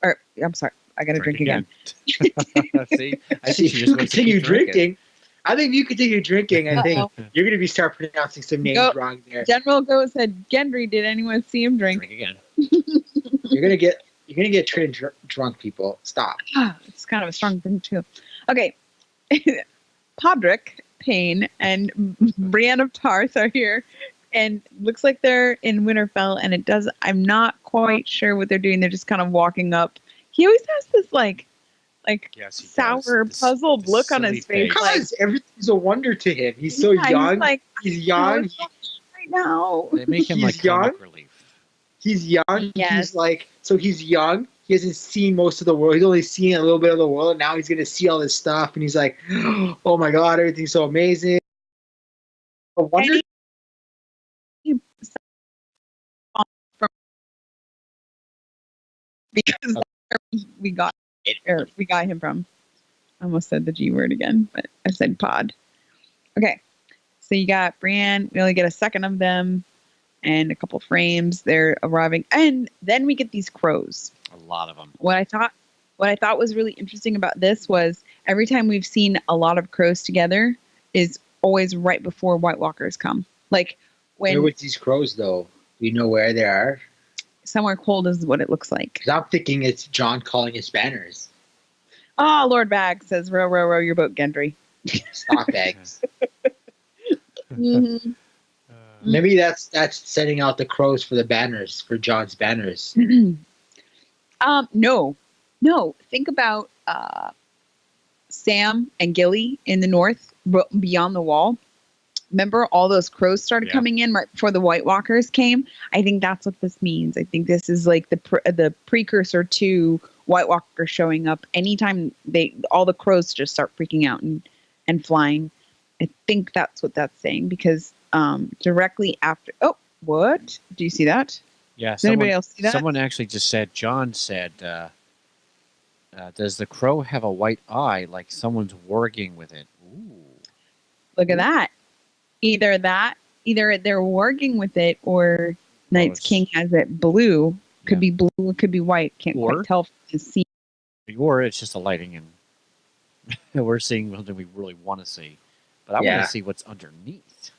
Or I'm sorry, I got to drink again. See, I See, think if she you just wants to continue keep drinking. drinking, I think if you continue drinking, I think Uh-oh. you're gonna be start pronouncing some names Go. wrong there. General Go said, "Gendry, did anyone see him drink?" Drink again. You're gonna get trained drunk, people. Stop. It's kind of a strong thing too. Okay, Podrick Payne and Brienne of Tarth are here, and looks like they're in Winterfell. And it does. I'm not quite sure what they're doing. They're just kind of walking up. He always has this like Yes, he does. sour, This- puzzled this look on silly his face. face. Like Because everything's a wonder to him. He's so yeah, young. He's like, He's "No, young. it's not right now. They make him He's like comic young. relief. He's young. Yes. He's like, so he's young. He hasn't seen most of the world. He's only seen a little bit of the world. And now he's gonna see all this stuff, and he's like, oh my god, everything's so amazing. I wonder. And from because we got him from. I almost said the G word again, but I said pod. Okay, so you got Brienne. We only get a second of them, and a couple frames. They're arriving, and then we get these crows. A lot of them. What I thought was really interesting about this was every time we've seen a lot of crows together is always right before White Walkers come. Like Where when with these crows, though? We know where they are. somewhere cold is what it looks like. 'Cause I'm thinking it's John calling his banners. Oh, Lord Bag says, row, row, row your boat, Gendry. Stock eggs. Mhm. Maybe that's setting out the crows for the banners, for John's banners. No. Think about Sam and Gilly in the north, beyond the wall. Remember, all those crows started coming in right before the White Walkers came. I think that's what this means. I think this is like the precursor to White Walkers showing up. Anytime all the crows just start freaking out and flying. I think that's what that's saying, because directly after. Oh, what? Do you see that? Yeah. Does anybody else see that? Someone actually just said. John said, "Does the crow have a white eye like someone's warging with it?" Ooh. Look at that. Either they're working with it, or Night's King has it blue. Could be blue, it could be white. Can't Or- quite tell from the scene. Or it's just a lighting, and we're seeing something we really want to see. But I want Yeah. to see what's underneath.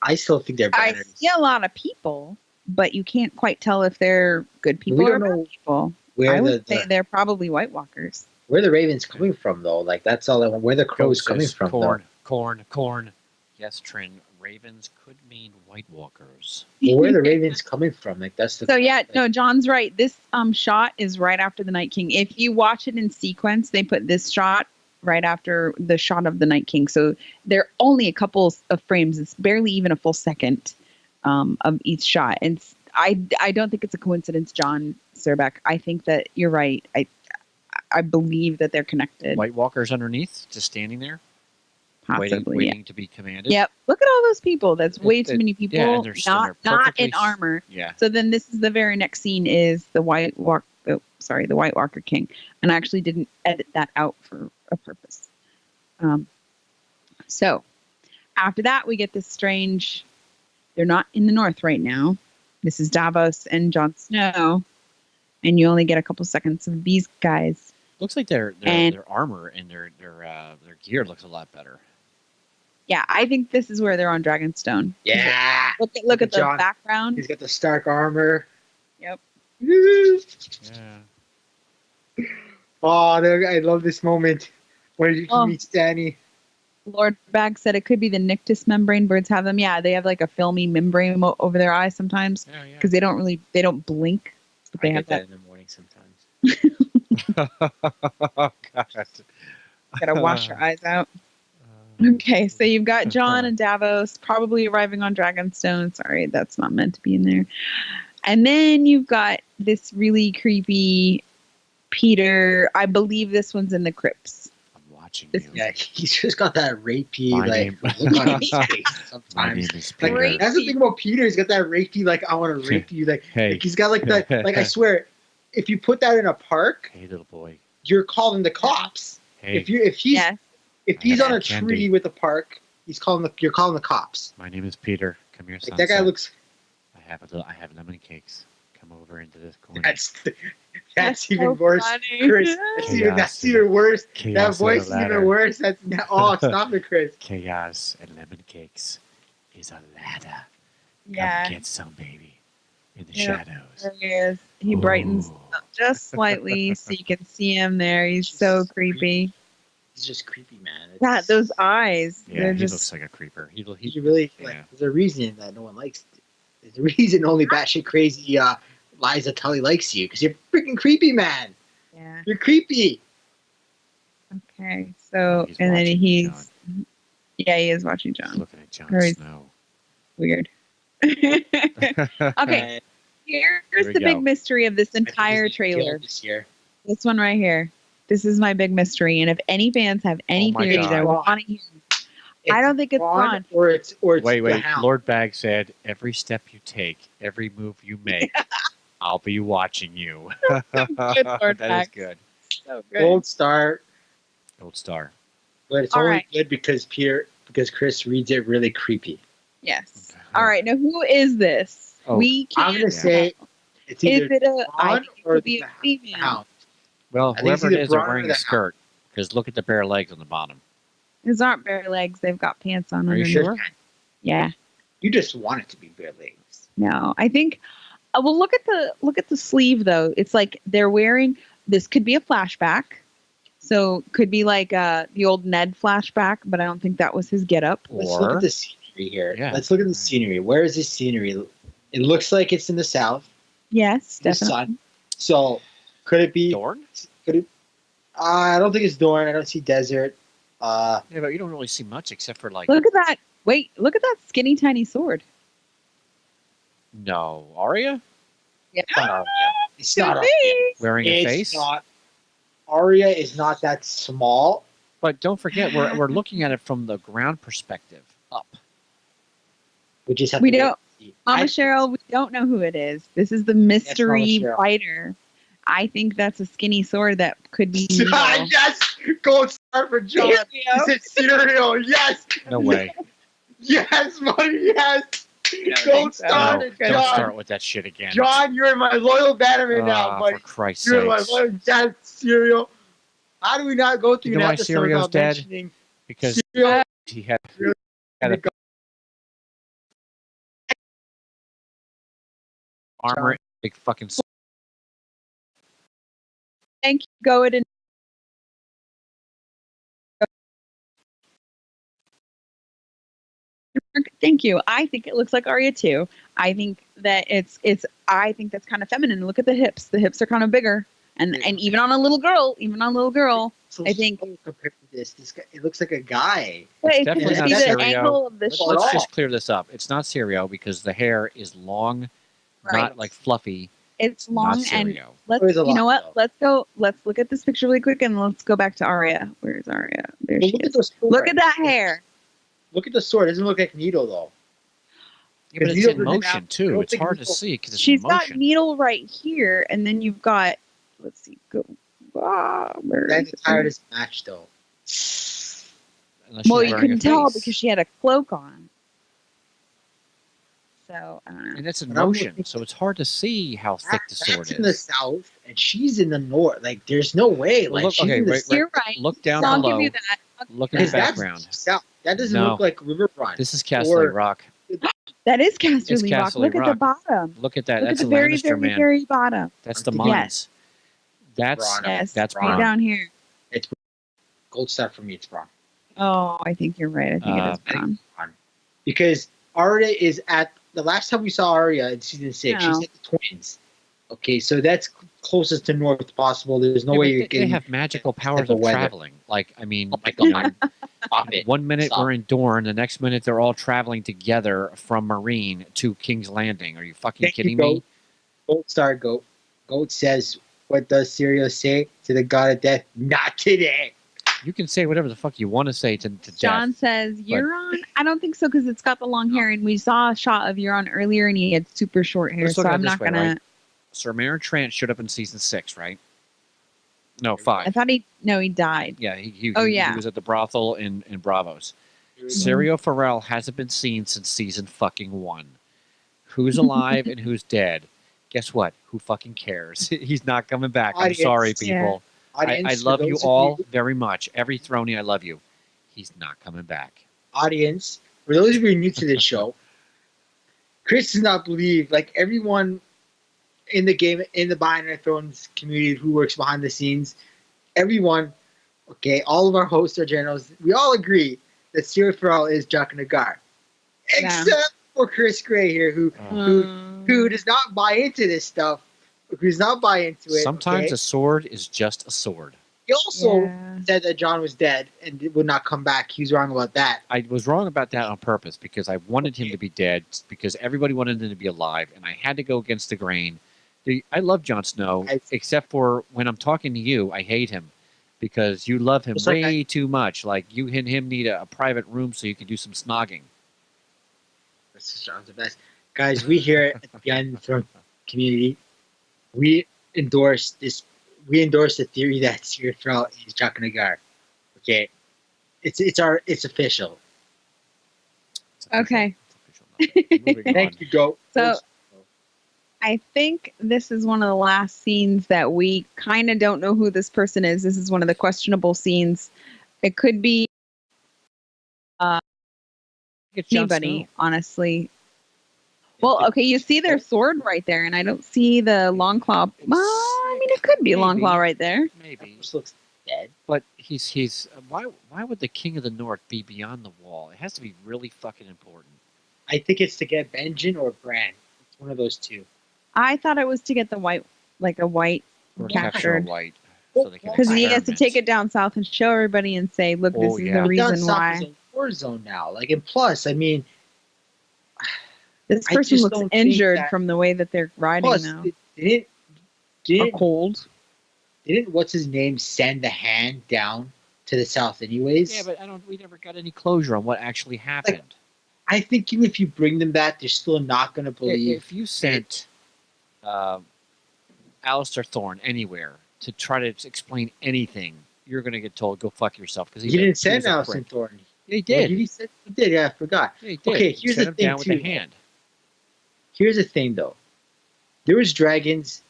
I still think they're I banners. see a lot of people, but you can't quite tell if they're good people We or don't bad know people. Where I would the say they're probably White Walkers. where the ravens coming from, though? Like, that's all I want. Where the crows Goat coming says, from, though? Corn. Yes, Trin. Ravens could mean White Walkers. Well, where the ravens coming from? Like, that's the. So yeah, like, no, John's right. This shot is right after the Night King. If you watch it in sequence, they put this shot right after the shot of the Night King. So they're only a couple of frames. It's barely even a full second of each shot. And I don't think it's a coincidence, John Serbeck. I think that you're right. I believe that they're connected. White Walkers underneath, just standing there, Possibly. waiting to be commanded. Yep. Look at all those people. That's way too many people. Yeah, and they're not perfectly in armor. Yeah. So then this is the very next scene is the White Walker King. And I actually didn't edit that out for a purpose. So after that, we get this strange, they're not in the north right now. This is Davos and Jon Snow. And you only get a couple seconds of these guys. Looks like their And- armor and their gear looks a lot better. Yeah, I think this is where they're on Dragonstone. Yeah. Look at the Jon. background. He's got the Stark armor. Yep. Yeah. Oh, I love this moment where he Oh. meets Danny. Lord Bag said it could be the nictus membrane. Birds have them. Yeah, they have like a filmy membrane over their eyes sometimes Yeah, yeah. because they don't blink, but they I have get that. in the morning sometimes. Oh, God. Gotta wash your eyes out. Okay, so you've got John and Davos probably arriving on Dragonstone. Sorry, that's not meant to be in there. And then you've got this really creepy Peter. I believe this one's in the crypts. I'm watching This- you. Yeah, he's just got that rapey My like name- look on his face My sometimes. name is Like Peter. that's the thing about Peter. He's got that rapey like I want to rape you. Like, Hey. like he's got like that. Like I swear, if you put that in a park, Hey, little boy. you're calling the cops. Hey, If he's Yes. if I he's have on a some tree candy. with a park, you're calling the cops. my name is Peter. Come here, Like son. that guy looks. I have lemon cakes. Come over into this corner. That's even so worse, funny. Chris. That's even worse. That Chaos voice is is a ladder. even worse. That's stop it, Chris. Chaos and lemon cakes is a ladder. Yeah. Come get some, baby. In the Yeah. shadows. There he is. He brightens Ooh. up just slightly so you can see him there. He's so creepy. He's just creepy, man. God, those eyes. Yeah, they're he just looks like a creeper. He really Yeah. like. There's a reason that no one likes. There's a reason only batshit crazy Liza Tully likes you because you're freaking creepy, man. yeah. You're creepy. Okay. So He's and then watching he's yeah, he is watching He's John. looking at Jon Very- Snow. Weird. okay. And Here's Here we the big go. mystery of this I think entire he's gonna kill trailer. this year. This one right here. This is my big mystery. And if any fans have any Oh my theories, I God. want to hear. I don't think it's Ron. or it's Wait, the wait. Hound. Lord Bag said, every step you take, every move you make, I'll be watching you. Lord That is Bag. good. So good. Gold star, Gold star. but it's All only right. good because Chris reads it really creepy. Yes. All right. Now, who is this? Oh, We can't. I'm gonna say it's Is either it a? I Ron think it or could be the a female. Hound. Well, I think it's whoever it either is, they're Bron or wearing the a skirt. Because look at the bare legs on the bottom. These aren't bare legs. They've got pants on Are you underneath. sure? Yeah. You just want it to be bare legs. No, I think. Well, look at the sleeve though. It's like they're wearing. This could be a flashback, so could be like the old Ned flashback, but I don't think that was his getup. Let's look Or at the scenery here. Yeah. Let's look at the Right. scenery. Where is this scenery? It looks like it's in the south, Yes, the definitely. sun. So could it be? Dorn? Could it? I don't think it's Dorn. I don't see desert. Yeah, but you don't really see much except for like. Look at that. Wait, look at that skinny tiny sword. No, Arya Yeah. It's not Arya. It's Could not Arya. be. wearing a It's face. not. Arya is not that small. But don't forget, we're looking at it from the ground perspective, up. We just have We to wait don't- and see. Mama I- Cheryl, we don't know who it is. This is the mystery Cheryl. fighter. I think that's a skinny sword that could be. Needle. yes, gold star for John. There we He go. said cereal. Yes, No way. yes, buddy. Yes, don't gold think so. star No, to don't John. start with that shit again. John, you're my loyal bannerman now, buddy. For Christ's You're my sakes. loyal yes, cereal. How do we not go through You know an why episode Cereal's without dead? mentioning Because cereal? he had Really? a armor, big fucking. Thank you. Go ahead and. Thank you. I think it looks like Arya too. I think that it's. I think that's kind of feminine. Look at the hips. The hips are kind of bigger, and even on a little girl, So I think- slow compared to this guy, it looks like a guy. But it could definitely just not be the Syrio. angle of the Let's- shot. Let's just clear this up. It's not Sirio because the hair is long, Right. not like fluffy. It's Not long and Sirio. let's. There's a You know lot, what? though. Let's go. Let's look at this picture really quick and let's go back to Arya. Where's Arya? There But she look at is. the sword. Look at that hair. Look at the sword. It doesn't look like needle though. Yeah, but Because it's Needle in doesn't motion have- I too. don't It's think hard to Needle- see because it's She's in got motion. needle right here, and then you've got. Let's see. Go. Where That is it? entire is matched though. Unless she's Well, you wearing a couldn't tell face. because she had a cloak on. So I don't know. And it's in But I'm motion, looking- so it's hard to see how thick the sword That's in the is. south, and she's in the north. Like, there's no way. Well, Like, look- she's okay, in the wait, south. You're right. Look down So I'll below. give you that. Look at Because the that's background. south. That doesn't No. look like Riverfront. This is Castle Or- Rock. That is Casterly Rock. Casterly Look at the Rock. bottom. Look at that. Look That's at a the very, Lannister very, man. very bottom. That's the Yes. mines. That's Bronn. Yes, That's right Bronn. down here. Gold star for me. It's wrong. Oh, I think you're right. I think it is I think- brown. Because Arya is at the last time we saw Arya in season 6. No. She's at the Twins. Okay, so that's closest to north possible. There's no Yeah, way but you're they getting. have magical type powers of of weather. traveling. Like, I mean, Oh my you God. know, Stop it. 1 minute Stop. we're in Dorne, the next minute they're all traveling together from Marine to King's Landing. Are you fucking Thank you, kidding me? Goat. Gold star goat. Goat says what does Syrio say to the god of death? Not today. You can say whatever the fuck you want to say to John death. says Euron. I don't think so because it's got the long hair, and we saw a shot of Euron earlier, and he had super short hair. Let's So look at it I'm this not way, gonna. right? Sir Marin Trant showed up in season 6, right? No, 5. I thought he died. Yeah, he Yeah. was at the brothel in Bravos. Syrio Farrell hasn't been seen since season fucking 1. Who's alive and who's dead? Guess what? Who fucking cares? He's not coming back. I'm Audience. sorry, people. I Audience, love for you those of all very much. Every Throny, I love you. He's not coming back. Audience, for those of you new to this show, Chris does not believe, like everyone in the game, in the Binary Thrones community who works behind the scenes, everyone, okay, all of our hosts, our generals, we all agree that Syrio Farrell is Jack Nagar. Except for Chris Gray here, who does not buy into this stuff, who does not buy into it. Sometimes okay? a sword is just a sword. He also Yeah. said that John was dead and would not come back. He was wrong about that. I was wrong about that on purpose because I wanted him to be dead because everybody wanted him to be alive, and I had to go against the grain. I love Jon Snow, except for when I'm talking to you, I hate him because you love him way too much. Like you and him need a private room so you can do some snogging. This is John's the best. Guys, we here at the Behind the Throne community, we endorse this. We endorse the theory that Syrio Farrell is Jack Nagar. Okay, it's official. Okay. Thank you, Go. So I think this is one of the last scenes that we kind of don't know who this person is. This is one of the questionable scenes. It could be anybody, honestly. Well, okay, you see their sword right there, and I don't see the long claw. Well, I mean, it could be long claw right there. Maybe. This looks dead. But he's why would the King of the North be beyond the wall? It has to be really fucking important. I think it's to get Benjen or Bran. It's one of those two. I thought it was to get the white, like a white Or capture a captured. white. So they can Because he has to experiment. take it down south and show everybody and say, look, this is the yeah. reason Down south why. is a war zone now. Like, and plus, I mean, This I person just looks don't think injured that- from the way that they're riding plus now. it Or didn't cold. what's his name send the hand down to the south anyways? Yeah, but we never got any closure on what actually happened. I think even if you bring them that, they're still not going to believe. If you sent Alistair Thorne anywhere to try to explain anything, you're going to get told, go fuck yourself. Because He didn't send Alison Thorne. Yeah, he did. He did. Yeah, I forgot. Yeah, he did. Okay, He here's sent the him thing down with too. the hand. Here's the thing, though. There was dragons.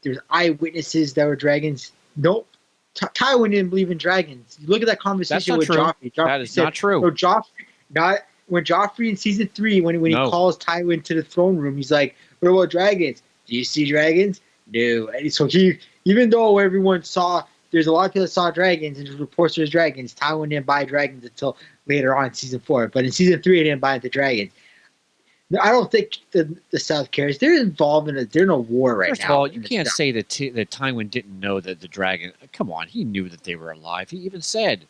There was eyewitnesses that were dragons. Nope. Tywin didn't believe in dragons. You look at that conversation with true. Joffrey. That is not true. No, when Joffrey in season 3, when he calls Tywin to the throne room, he's like, "What about dragons? Do you see dragons?" No. And so even though everyone saw, there's a lot of people that saw dragons and there's reports there's dragons, Tywin didn't buy dragons until later on in season 4. But in season 3, he didn't buy into dragons. I don't think the South cares. They're involved they're in a war right now. First of all, you can't say that Tywin didn't know that the dragon. Come on, he knew that they were alive. He even said.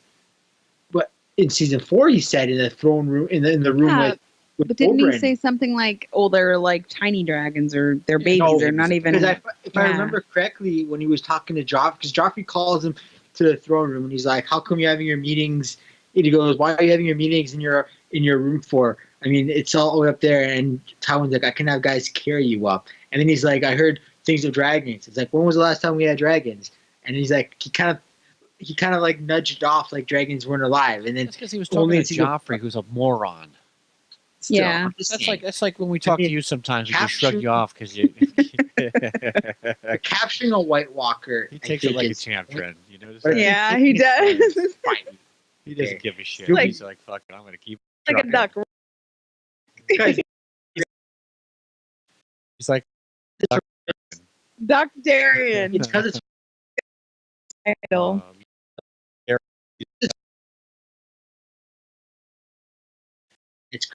But in season 4, he said in the throne room, in the room with But didn't Oberyn. he say something like, "Oh, they're like tiny dragons, or they're babies, they're not even"? Because if I remember correctly, when he was talking to Joffrey, because Joffrey calls him to the throne room and he's like, "How come you're having your meetings?" And he goes, "Why are you having your meetings in your room for? I mean, it's all the way up there." And Tywin's like, "I can have guys carry you up." And then he's like, "I heard things of dragons." It's like, when was the last time we had dragons? And he's like, he kind of like nudged off like dragons weren't alive. And then That's because he was talking to Joffrey, who's a moron. Still, Yeah. I'm just saying, That's like when we talk to you sometimes, we just shrug capture- you off because you. capturing a White Walker. He takes I it think like a is- champ, Trent. You notice But that? Yeah, he does. Fine. He doesn't give a shit. Like- He's like, "Fuck it, I'm gonna keep." Like a duck. Guys, He's like, Duck Darian. it's because it's Idol. It's-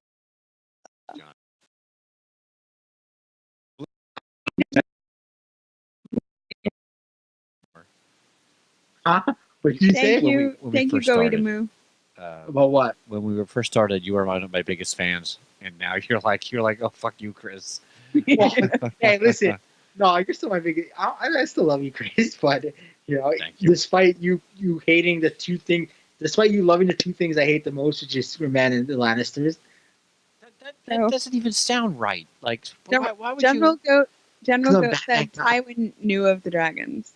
Huh? What did you say? Thank you, when we thank you, first Goey started. to move. About what? When we were first started, you were one of my biggest fans, and now you're like, "Oh fuck you, Chris." Well, hey, listen. No, you're still my biggest. I still love you, Chris. But Thank you. despite you hating the two things, despite you loving the two things I hate the most, which is Superman and the Lannisters. That So, doesn't even sound right. Like, why would General you? Goat General Because I'm Goat said bad. Tywin knew of the dragons,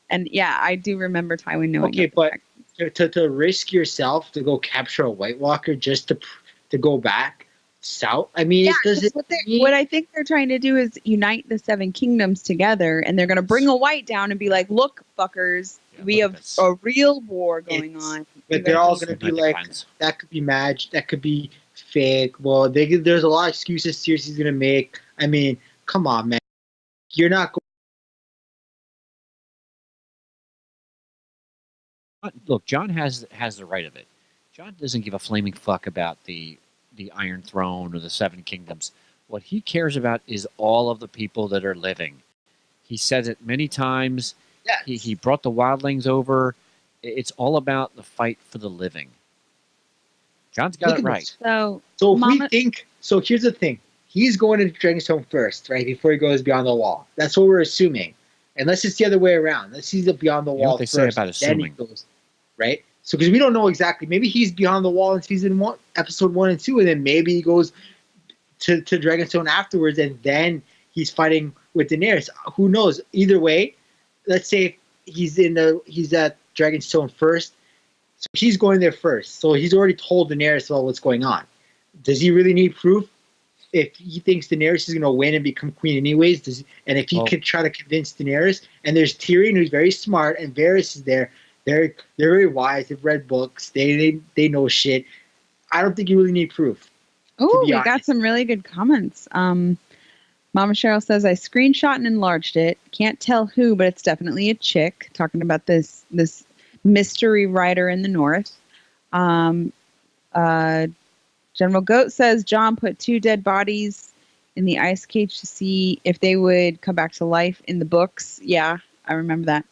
and yeah, I do remember Tywin knowing. Okay, of the but dragons. to risk yourself to go capture a White Walker just to go back south. I mean, Yeah, it does because it. what I think they're trying to do is unite the Seven Kingdoms together, and they're going to bring a white down and be like, "Look, fuckers, Yeah, we look have at this. a real war going It's- on." But You they're guys all just- gonna be Unite the like, clans. that could be magic, that could be fake. Well, there's a lot of excuses Cersei's gonna make. I mean, come on, man, you're not going. Look, John has the right of it. John doesn't give a flaming fuck about the Iron Throne or the Seven Kingdoms. What he cares about is all of the people that are living. He says it many times. Yes. He brought the wildlings over. It's all about the fight for the living. John's got Look it at right. this. So, So if we Mama, think, so here's the thing: he's going to Dragonstone first, right? Before he goes beyond the wall. That's what we're assuming, unless it's the other way around. Let's see the beyond the You know wall what they first, say about then he assuming. goes, right? So because we don't know exactly, maybe he's beyond the wall in season 1, episode 1 and 2, and then maybe he goes to Dragonstone afterwards, and then he's fighting with Daenerys. Who knows? Either way, let's say he's at Dragonstone first, so he's going there first. So he's already told Daenerys about what's going on. Does he really need proof? If he thinks Daenerys is going to win and become queen anyways, and if he could try to convince Daenerys, and there's Tyrion who's very smart, and Varys is there, they're very wise. They've read books. They know shit. I don't think you really need proof. oh, be we got honest. some really good comments. Mama Cheryl says I screenshot and enlarged it. Can't tell who, but it's definitely a chick. Talking about this mystery writer in the north. General Goat says John put 2 dead bodies in the ice cage to see if they would come back to life in the books. Yeah, I remember that.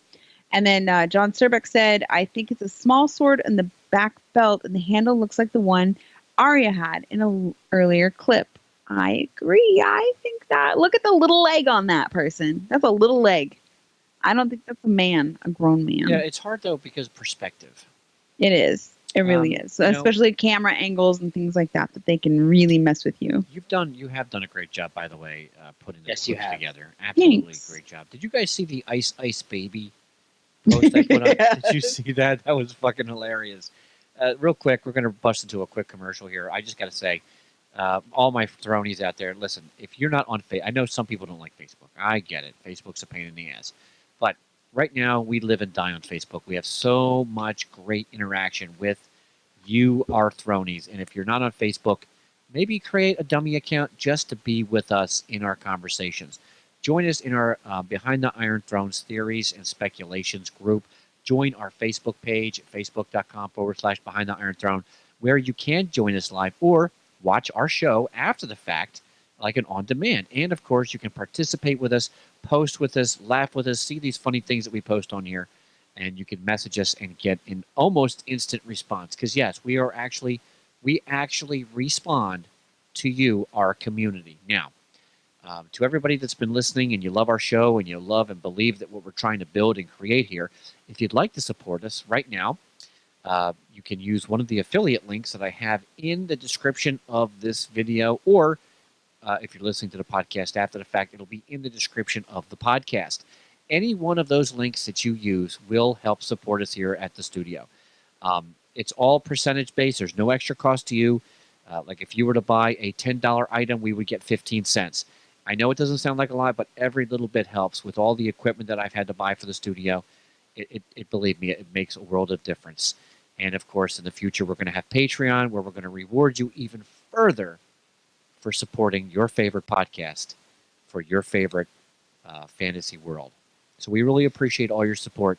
And then John Serbeck said, I think it's a small sword in the back belt, and the handle looks like the one Arya had in an earlier clip. I agree. I think that. Look at the little leg on that person. That's a little leg. I don't think that's a man, a grown man. Yeah, it's hard though because perspective. It is. It really is. So especially camera angles and things like that they can really mess with you. You have done a great job, by the way, putting this together. Absolutely Thanks. great job. Did you guys see the Ice Baby post I put up? Did you see that? That was fucking hilarious. Real quick, we're going to bust into a quick commercial here. I just got to say, all my thronies out there, listen, if you're not on Facebook, I know some people don't like Facebook. I get it. Facebook's a pain in the ass. But right now, we live and die on Facebook. We have so much great interaction with you, our thronies. And if you're not on Facebook, maybe create a dummy account just to be with us in our conversations. Join us in our Behind the Iron Thrones theories and speculations group. Join our Facebook page at facebook.com/Behind the Iron Throne, where you can join us live or watch our show after the fact, like an on demand. And of course, you can participate with us, post with us, laugh with us, see these funny things that we post on here, and you can message us and get an almost instant response. Because yes, we actually respond to you, our community. Now, to everybody that's been listening and you love our show and you love and believe that what we're trying to build and create here, if you'd like to support us right now, you can use one of the affiliate links that I have in the description of this video, or if you're listening to the podcast after the fact, it'll be in the description of the podcast. Any one of those links that you use will help support us here at the studio. It's all percentage based. There's no extra cost to you. Like if you were to buy a $10 item, we would get 15 cents. I know it doesn't sound like a lot, but every little bit helps. With all the equipment that I've had to buy for the studio, it believe me, it makes a world of difference. And of course, in the future, we're going to have Patreon, where we're going to reward you even further for supporting your favorite podcast for your favorite fantasy world. So we really appreciate all your support.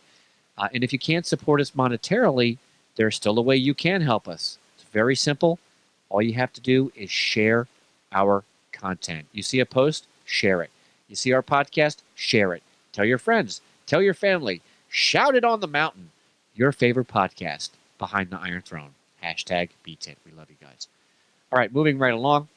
And if you can't support us monetarily, there's still a way you can help us. It's very simple. All you have to do is share our content. You see a post, share it. You see our podcast, share it. Tell your friends, tell your family, shout it on the mountain. Your favorite podcast, Behind the Iron Throne. #BeatIt. We love you guys. All right, moving right along.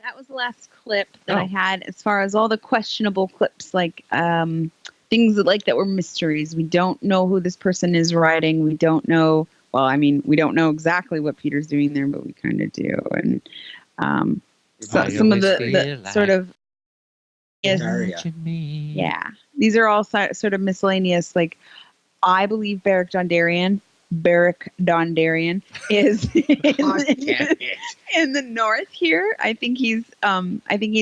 That was the last clip that I had as far as all the questionable clips, like things that were mysteries. We don't know who this person is writing. We don't know. Well, I mean, we don't know exactly what Peter's doing there, but we kind of do. And so some of the sort of yeah, these are all sort of miscellaneous. Like, I believe Beric Dondarrion is in the north here. I think he's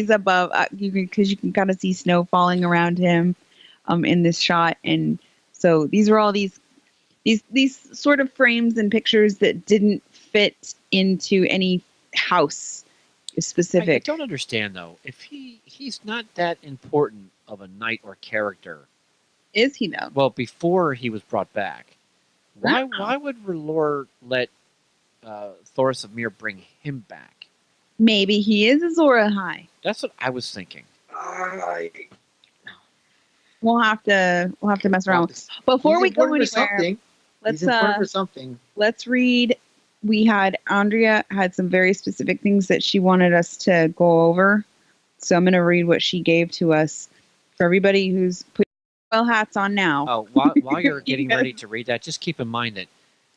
above because you can kind of see snow falling around him in this shot. And so these are all these sort of frames and pictures that didn't fit into any house specific. I don't understand though. If he's not that important of a knight or character. Is he though? Well, before he was brought back. Why would R'hllor let Thoros of Myr bring him back? Maybe he is Azor Ahai. That's what I was thinking. We'll have to mess around. Before we go anywhere, let's read. Andrea had some very specific things that she wanted us to go over. So I'm going to read what she gave to us for everybody who's put hats on now. Oh, while you're getting ready to read that, just keep in mind that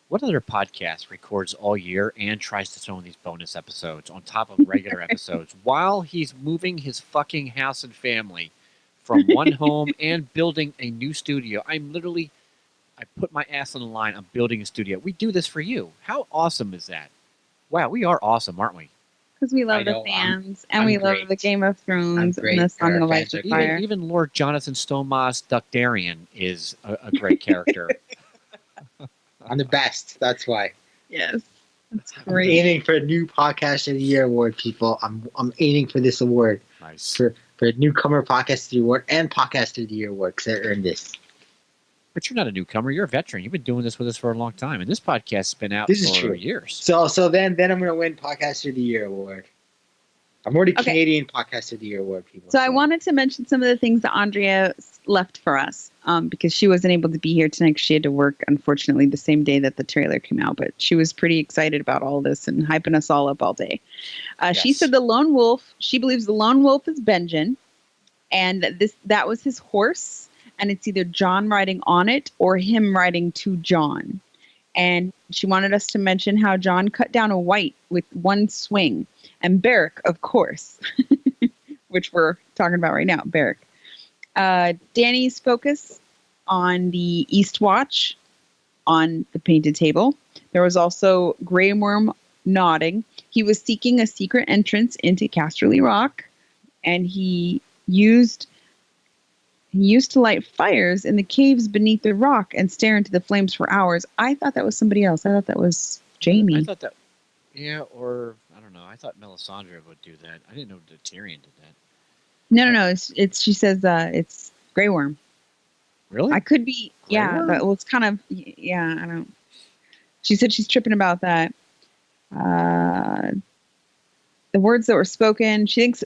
what other podcast records all year and tries to throw in these bonus episodes on top of regular episodes while he's moving his fucking house and family from one home and building a new studio. I put my ass on the line. I'm building a studio. We do this for you. How awesome is that? Wow, we are awesome, aren't we? Because we love the fans, and we love the Game of Thrones and the Song of Ice and Fire. Even Lord Jonathan Stomas Duckdarian is a great character. I'm the best. That's why. Yes, that's great. I'm aiming for a new Podcast of the Year award, people. I'm aiming for this award. Nice. For a newcomer Podcast of the Year award and Podcast of the Year award because I earned this. But you're not a newcomer. You're a veteran. You've been doing this with us for a long time, and this podcast has been out for years. So then I'm going to win Podcast of the Year award. I'm already Canadian Podcast of the Year award, people. So I wanted to mention some of the things that Andrea left for us because she wasn't able to be here tonight because she had to work, unfortunately, the same day that the trailer came out. But she was pretty excited about all this and hyping us all up all day. She said the lone wolf. She believes the lone wolf is Benjen, and that was his horse. And it's either John riding on it or him riding to John. And she wanted us to mention how John cut down a white with one swing. And Beric, of course, which we're talking about right now, Beric. Danny's focus on the East Watch on the painted table. There was also Grey Worm nodding. He was seeking a secret entrance into Casterly Rock. And he used to light fires in the caves beneath the rock and stare into the flames for hours. I thought that was somebody else. I thought that was Jamie. I thought that, or I don't know. I thought Melisandre would do that. I didn't know that Tyrion did that. No. It's she says it's Grey Worm. Really? I could be. Grey Worm? But it's kind of. Yeah, I don't. She said she's tripping about that. The words that were spoken. She thinks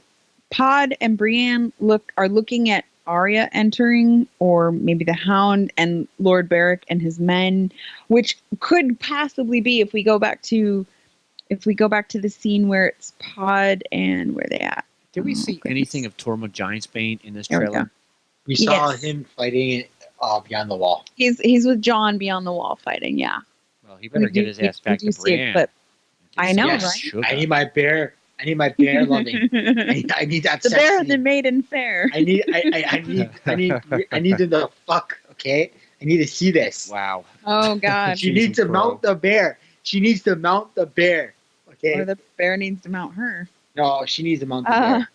Pod and Brienne are looking at Arya entering, or maybe the Hound and Lord Beric and his men, which could possibly be if we go back to the scene where it's Pod and where they at. Did we see anything of Tormund Giantsbane in this trailer? We saw him fighting beyond the wall. He's with John beyond the wall fighting. Yeah. Well, he better get his ass back to Brienne. But I know, right? Sugar. I need my bear loving. I need that. The bear and the maiden fair. I need the fuck. Okay, I need to see this. Wow. Oh God. She needs to mount the bear. Okay. Or the bear needs to mount her. No, she needs to mount the bear.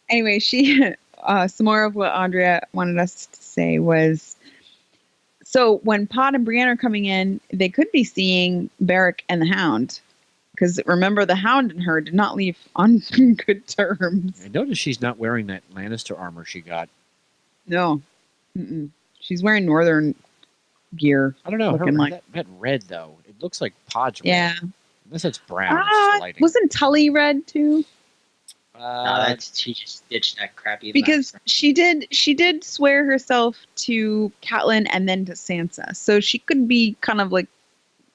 Anyway, some more of what Andrea wanted us to say was, so when Pod and Brienne are coming in, they could be seeing Beric and the Hound. Because remember, the Hound and her did not leave on good terms. I noticed she's not wearing that Lannister armor she got. No. Mm-mm. She's wearing Northern gear. I don't know. That red, though. It looks like Pod's red. Yeah. Unless it's brown. Wasn't Tully red, too? No, she just ditched that crappy. Because she did swear herself to Catelyn and then to Sansa. So she could be kind of like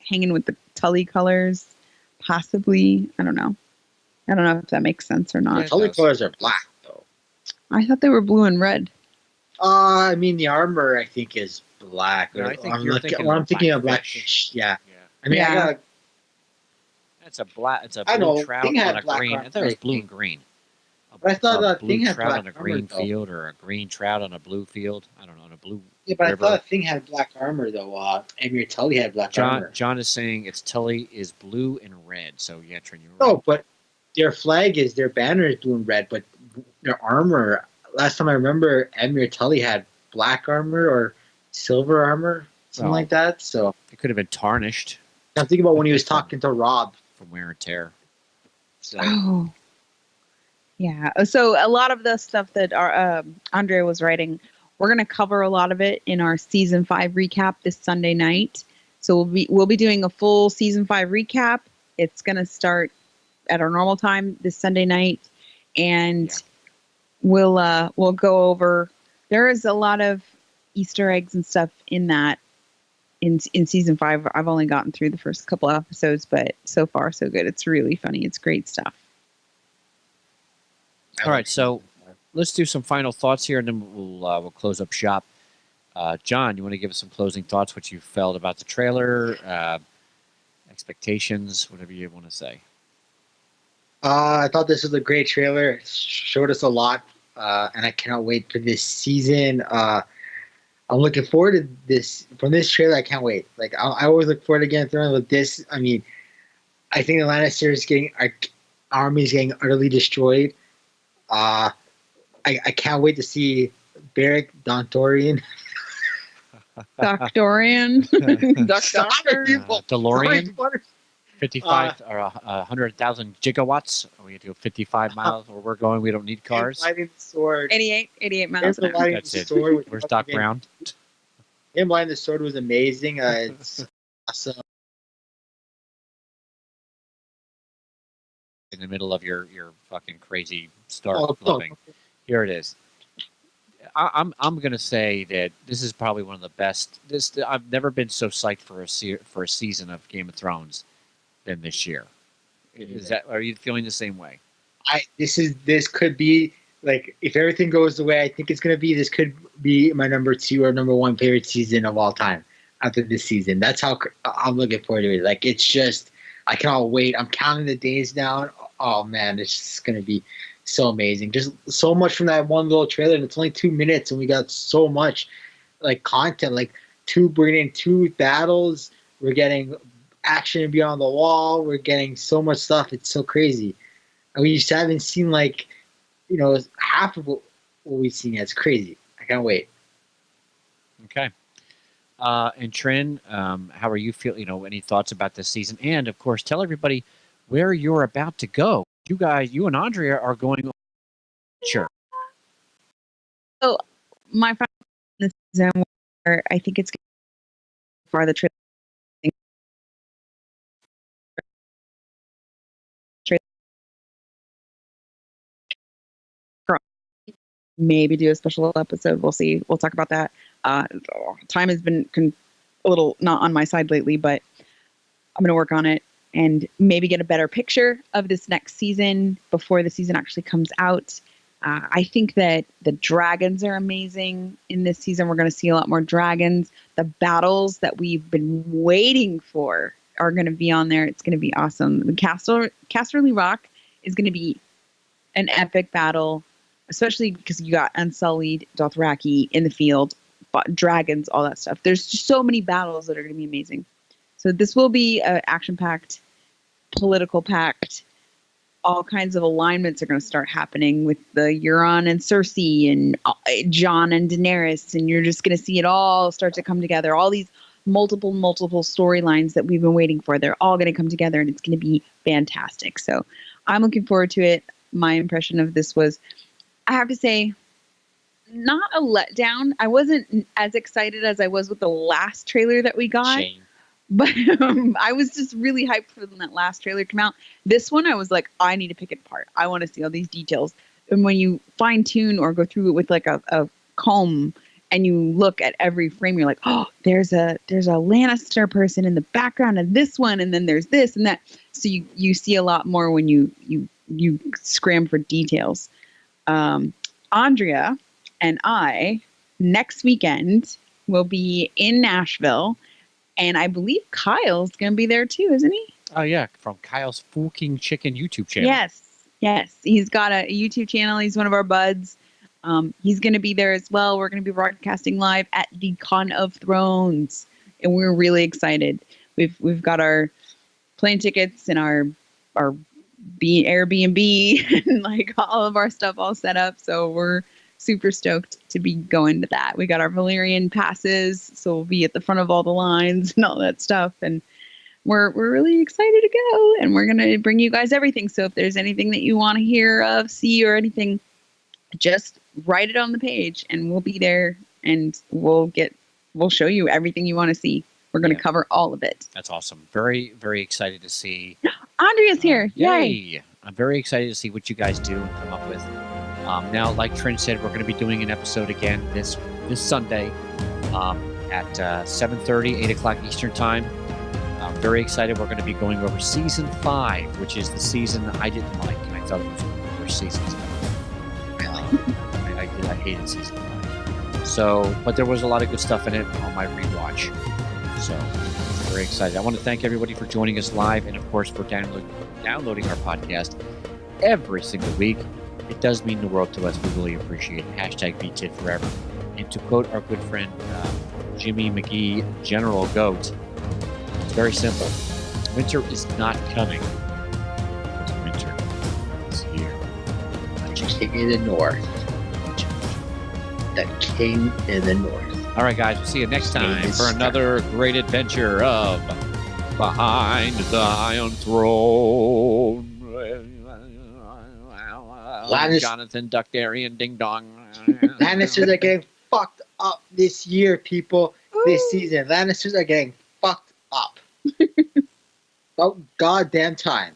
hanging with the Tully colors. Possibly. I don't know. I don't know if that makes sense or Yeah, not. it Tully does. colors are black though. I thought they were blue and red. I mean the armor I think is black. No, Or I think I'm you're looking. thinking Well, of I'm thinking of Blackfish. Blackfish. Yeah. Yeah. I mean, Yeah. I got. That's a black. It's a I blue know, trout Thing had on a black green. I armor, thought it was I blue think. and green. But I thought that blue Thing had trout black on a armor green though. field, or a green trout on a blue field. I don't know, on a blue Yeah, but river. I thought Thing had black armor though. Emir Tully had black armor. John is saying its Tully is blue and red. So yeah, Trin, you're No, right. but their banner is blue and red, but their armor. Last time I remember, Emir Tully had black armor or silver armor, something Well, like that. So It could have been tarnished I'm thinking about when he was talking to Rob. from wear and tear. So Oh, yeah. So a lot of the stuff that our Andrea was writing, we're going to cover a lot of it in our season 5 recap this Sunday night. So we'll be doing a full season 5 recap. It's going to start at our normal time this Sunday night, and we'll go over. There is a lot of Easter eggs and stuff in that. In season 5, I've only gotten through the first couple episodes, but so far so good. It's really funny. It's great stuff. All right, so let's do some final thoughts here, and then we'll close up shop. John, you want to give us some closing thoughts? What you felt about the trailer, expectations, whatever you want to say. I thought this was a great trailer. It showed us a lot, and I cannot wait for this season. I'm looking forward to this. From this trailer, I can't wait. Like I always look forward to Game of Thrones. With this, I mean, I think the Lannisters our army's getting utterly destroyed. I can't wait to see Beric Dontorian. Doctorian. Doctor. DeLorean, 55 or 100,000 gigawatts. We have to go 55 miles where we're going. We don't need cars. Lighting the sword. 88 miles an hour. That's it. Where's Doc Brown? Him lighting the sword was amazing. It's awesome. In the middle of your fucking crazy start Oh, flipping. Here it is. I'm gonna say that this is probably one of the best. I've never been so psyched for a season of Game of Thrones than this year. Are you feeling the same way? This could be like, if everything goes the way I think it's gonna be, this could be my number 2 or number 1 favorite season of all time after this season. That's how I'm looking forward to it. Like, it's just, I cannot wait. I'm counting the days down. Oh man, it's just gonna be so amazing. Just so much from that one little trailer, and it's only 2 minutes, and we got so much like content. Like we're getting 2 battles. We're getting action beyond the wall. We're getting so much stuff. It's so crazy, and we just haven't seen half of what we've seen yet. It's crazy. I can't wait. Okay. And Trin, how are you feeling? Any thoughts about this season? And of course, tell everybody where you're about to go. You and Andrea are going. Sure. So my final this season, where I think it's for the trailer. Maybe do a special episode. We'll see. We'll talk about that. Time has been a little not on my side lately, but I'm going to work on it and maybe get a better picture of this next season before the season actually comes out. I think that the dragons are amazing in this season. We're going to see a lot more dragons. The battles that we've been waiting for are going to be on there. It's going to be awesome. The Casterly Rock is going to be an epic battle, especially because you got Unsullied, Dothraki in the field, dragons, all that stuff. There's just so many battles that are going to be amazing. So this will be action-packed, political-packed. All kinds of alignments are going to start happening with the Euron and Cersei and Jon and Daenerys, and you're just going to see it all start to come together. All these multiple storylines that we've been waiting for, they're all going to come together, and it's going to be fantastic. So I'm looking forward to it. My impression of this was, I have to say, not a letdown. I wasn't as excited as I was with the last trailer that we got. Shame. But I was just really hyped for when that last trailer came out. This one, I was like, I need to pick it apart. I want to see all these details. And when you fine tune or go through it with like a comb and you look at every frame, you're like, oh, there's a Lannister person in the background of this one, and then there's this and that. So you see a lot more when you you scram for details. Andrea and I next weekend will be in Nashville, and I believe Kyle's going to be there too, isn't he? Oh yeah, from Kyle's Fucking Chicken YouTube channel. Yes. He's got a YouTube channel. He's one of our buds. He's going to be there as well. We're going to be broadcasting live at the Con of Thrones, and we're really excited. We've got our plane tickets and our Airbnb and like all of our stuff all set up. So we're super stoked to be going to that. We got our Valyrian passes, so we'll be at the front of all the lines and all that stuff. And we're really excited to go, and we're gonna bring you guys everything. So if there's anything that you want to hear of, see, or anything, just write it on the page, and we'll be there, and we'll show you everything you want to see. We're gonna cover all of it. That's awesome. Very, very excited to see. Andrea's here. Yay! Yay! I'm very excited to see what you guys do and come up with. Now, like Trent said, we're going to be doing an episode again this Sunday at 7:30, 8 o'clock Eastern Time. I'm very excited. We're going to be going over Season 5, which is the season that I didn't like. I thought it was one of the worst seasons ever. I hated Season 5. So, but there was a lot of good stuff in it on my rewatch. So, very excited. I want to thank everybody for joining us live, and of course for downloading our podcast every single week. It does mean the world to us. We really appreciate it. Hashtag VTID forever. And to quote our good friend Jimmy McGee, General Goat, it's very simple. Winter is not coming. Winter is here. The king in the north. The king in the north. All right, guys. We'll see you next time for another great adventure of Behind the Iron Throne. Jonathan Duck Darien Ding Dong. Lannisters are getting fucked up this year, people. This season. Lannisters are getting fucked up. Oh, goddamn time.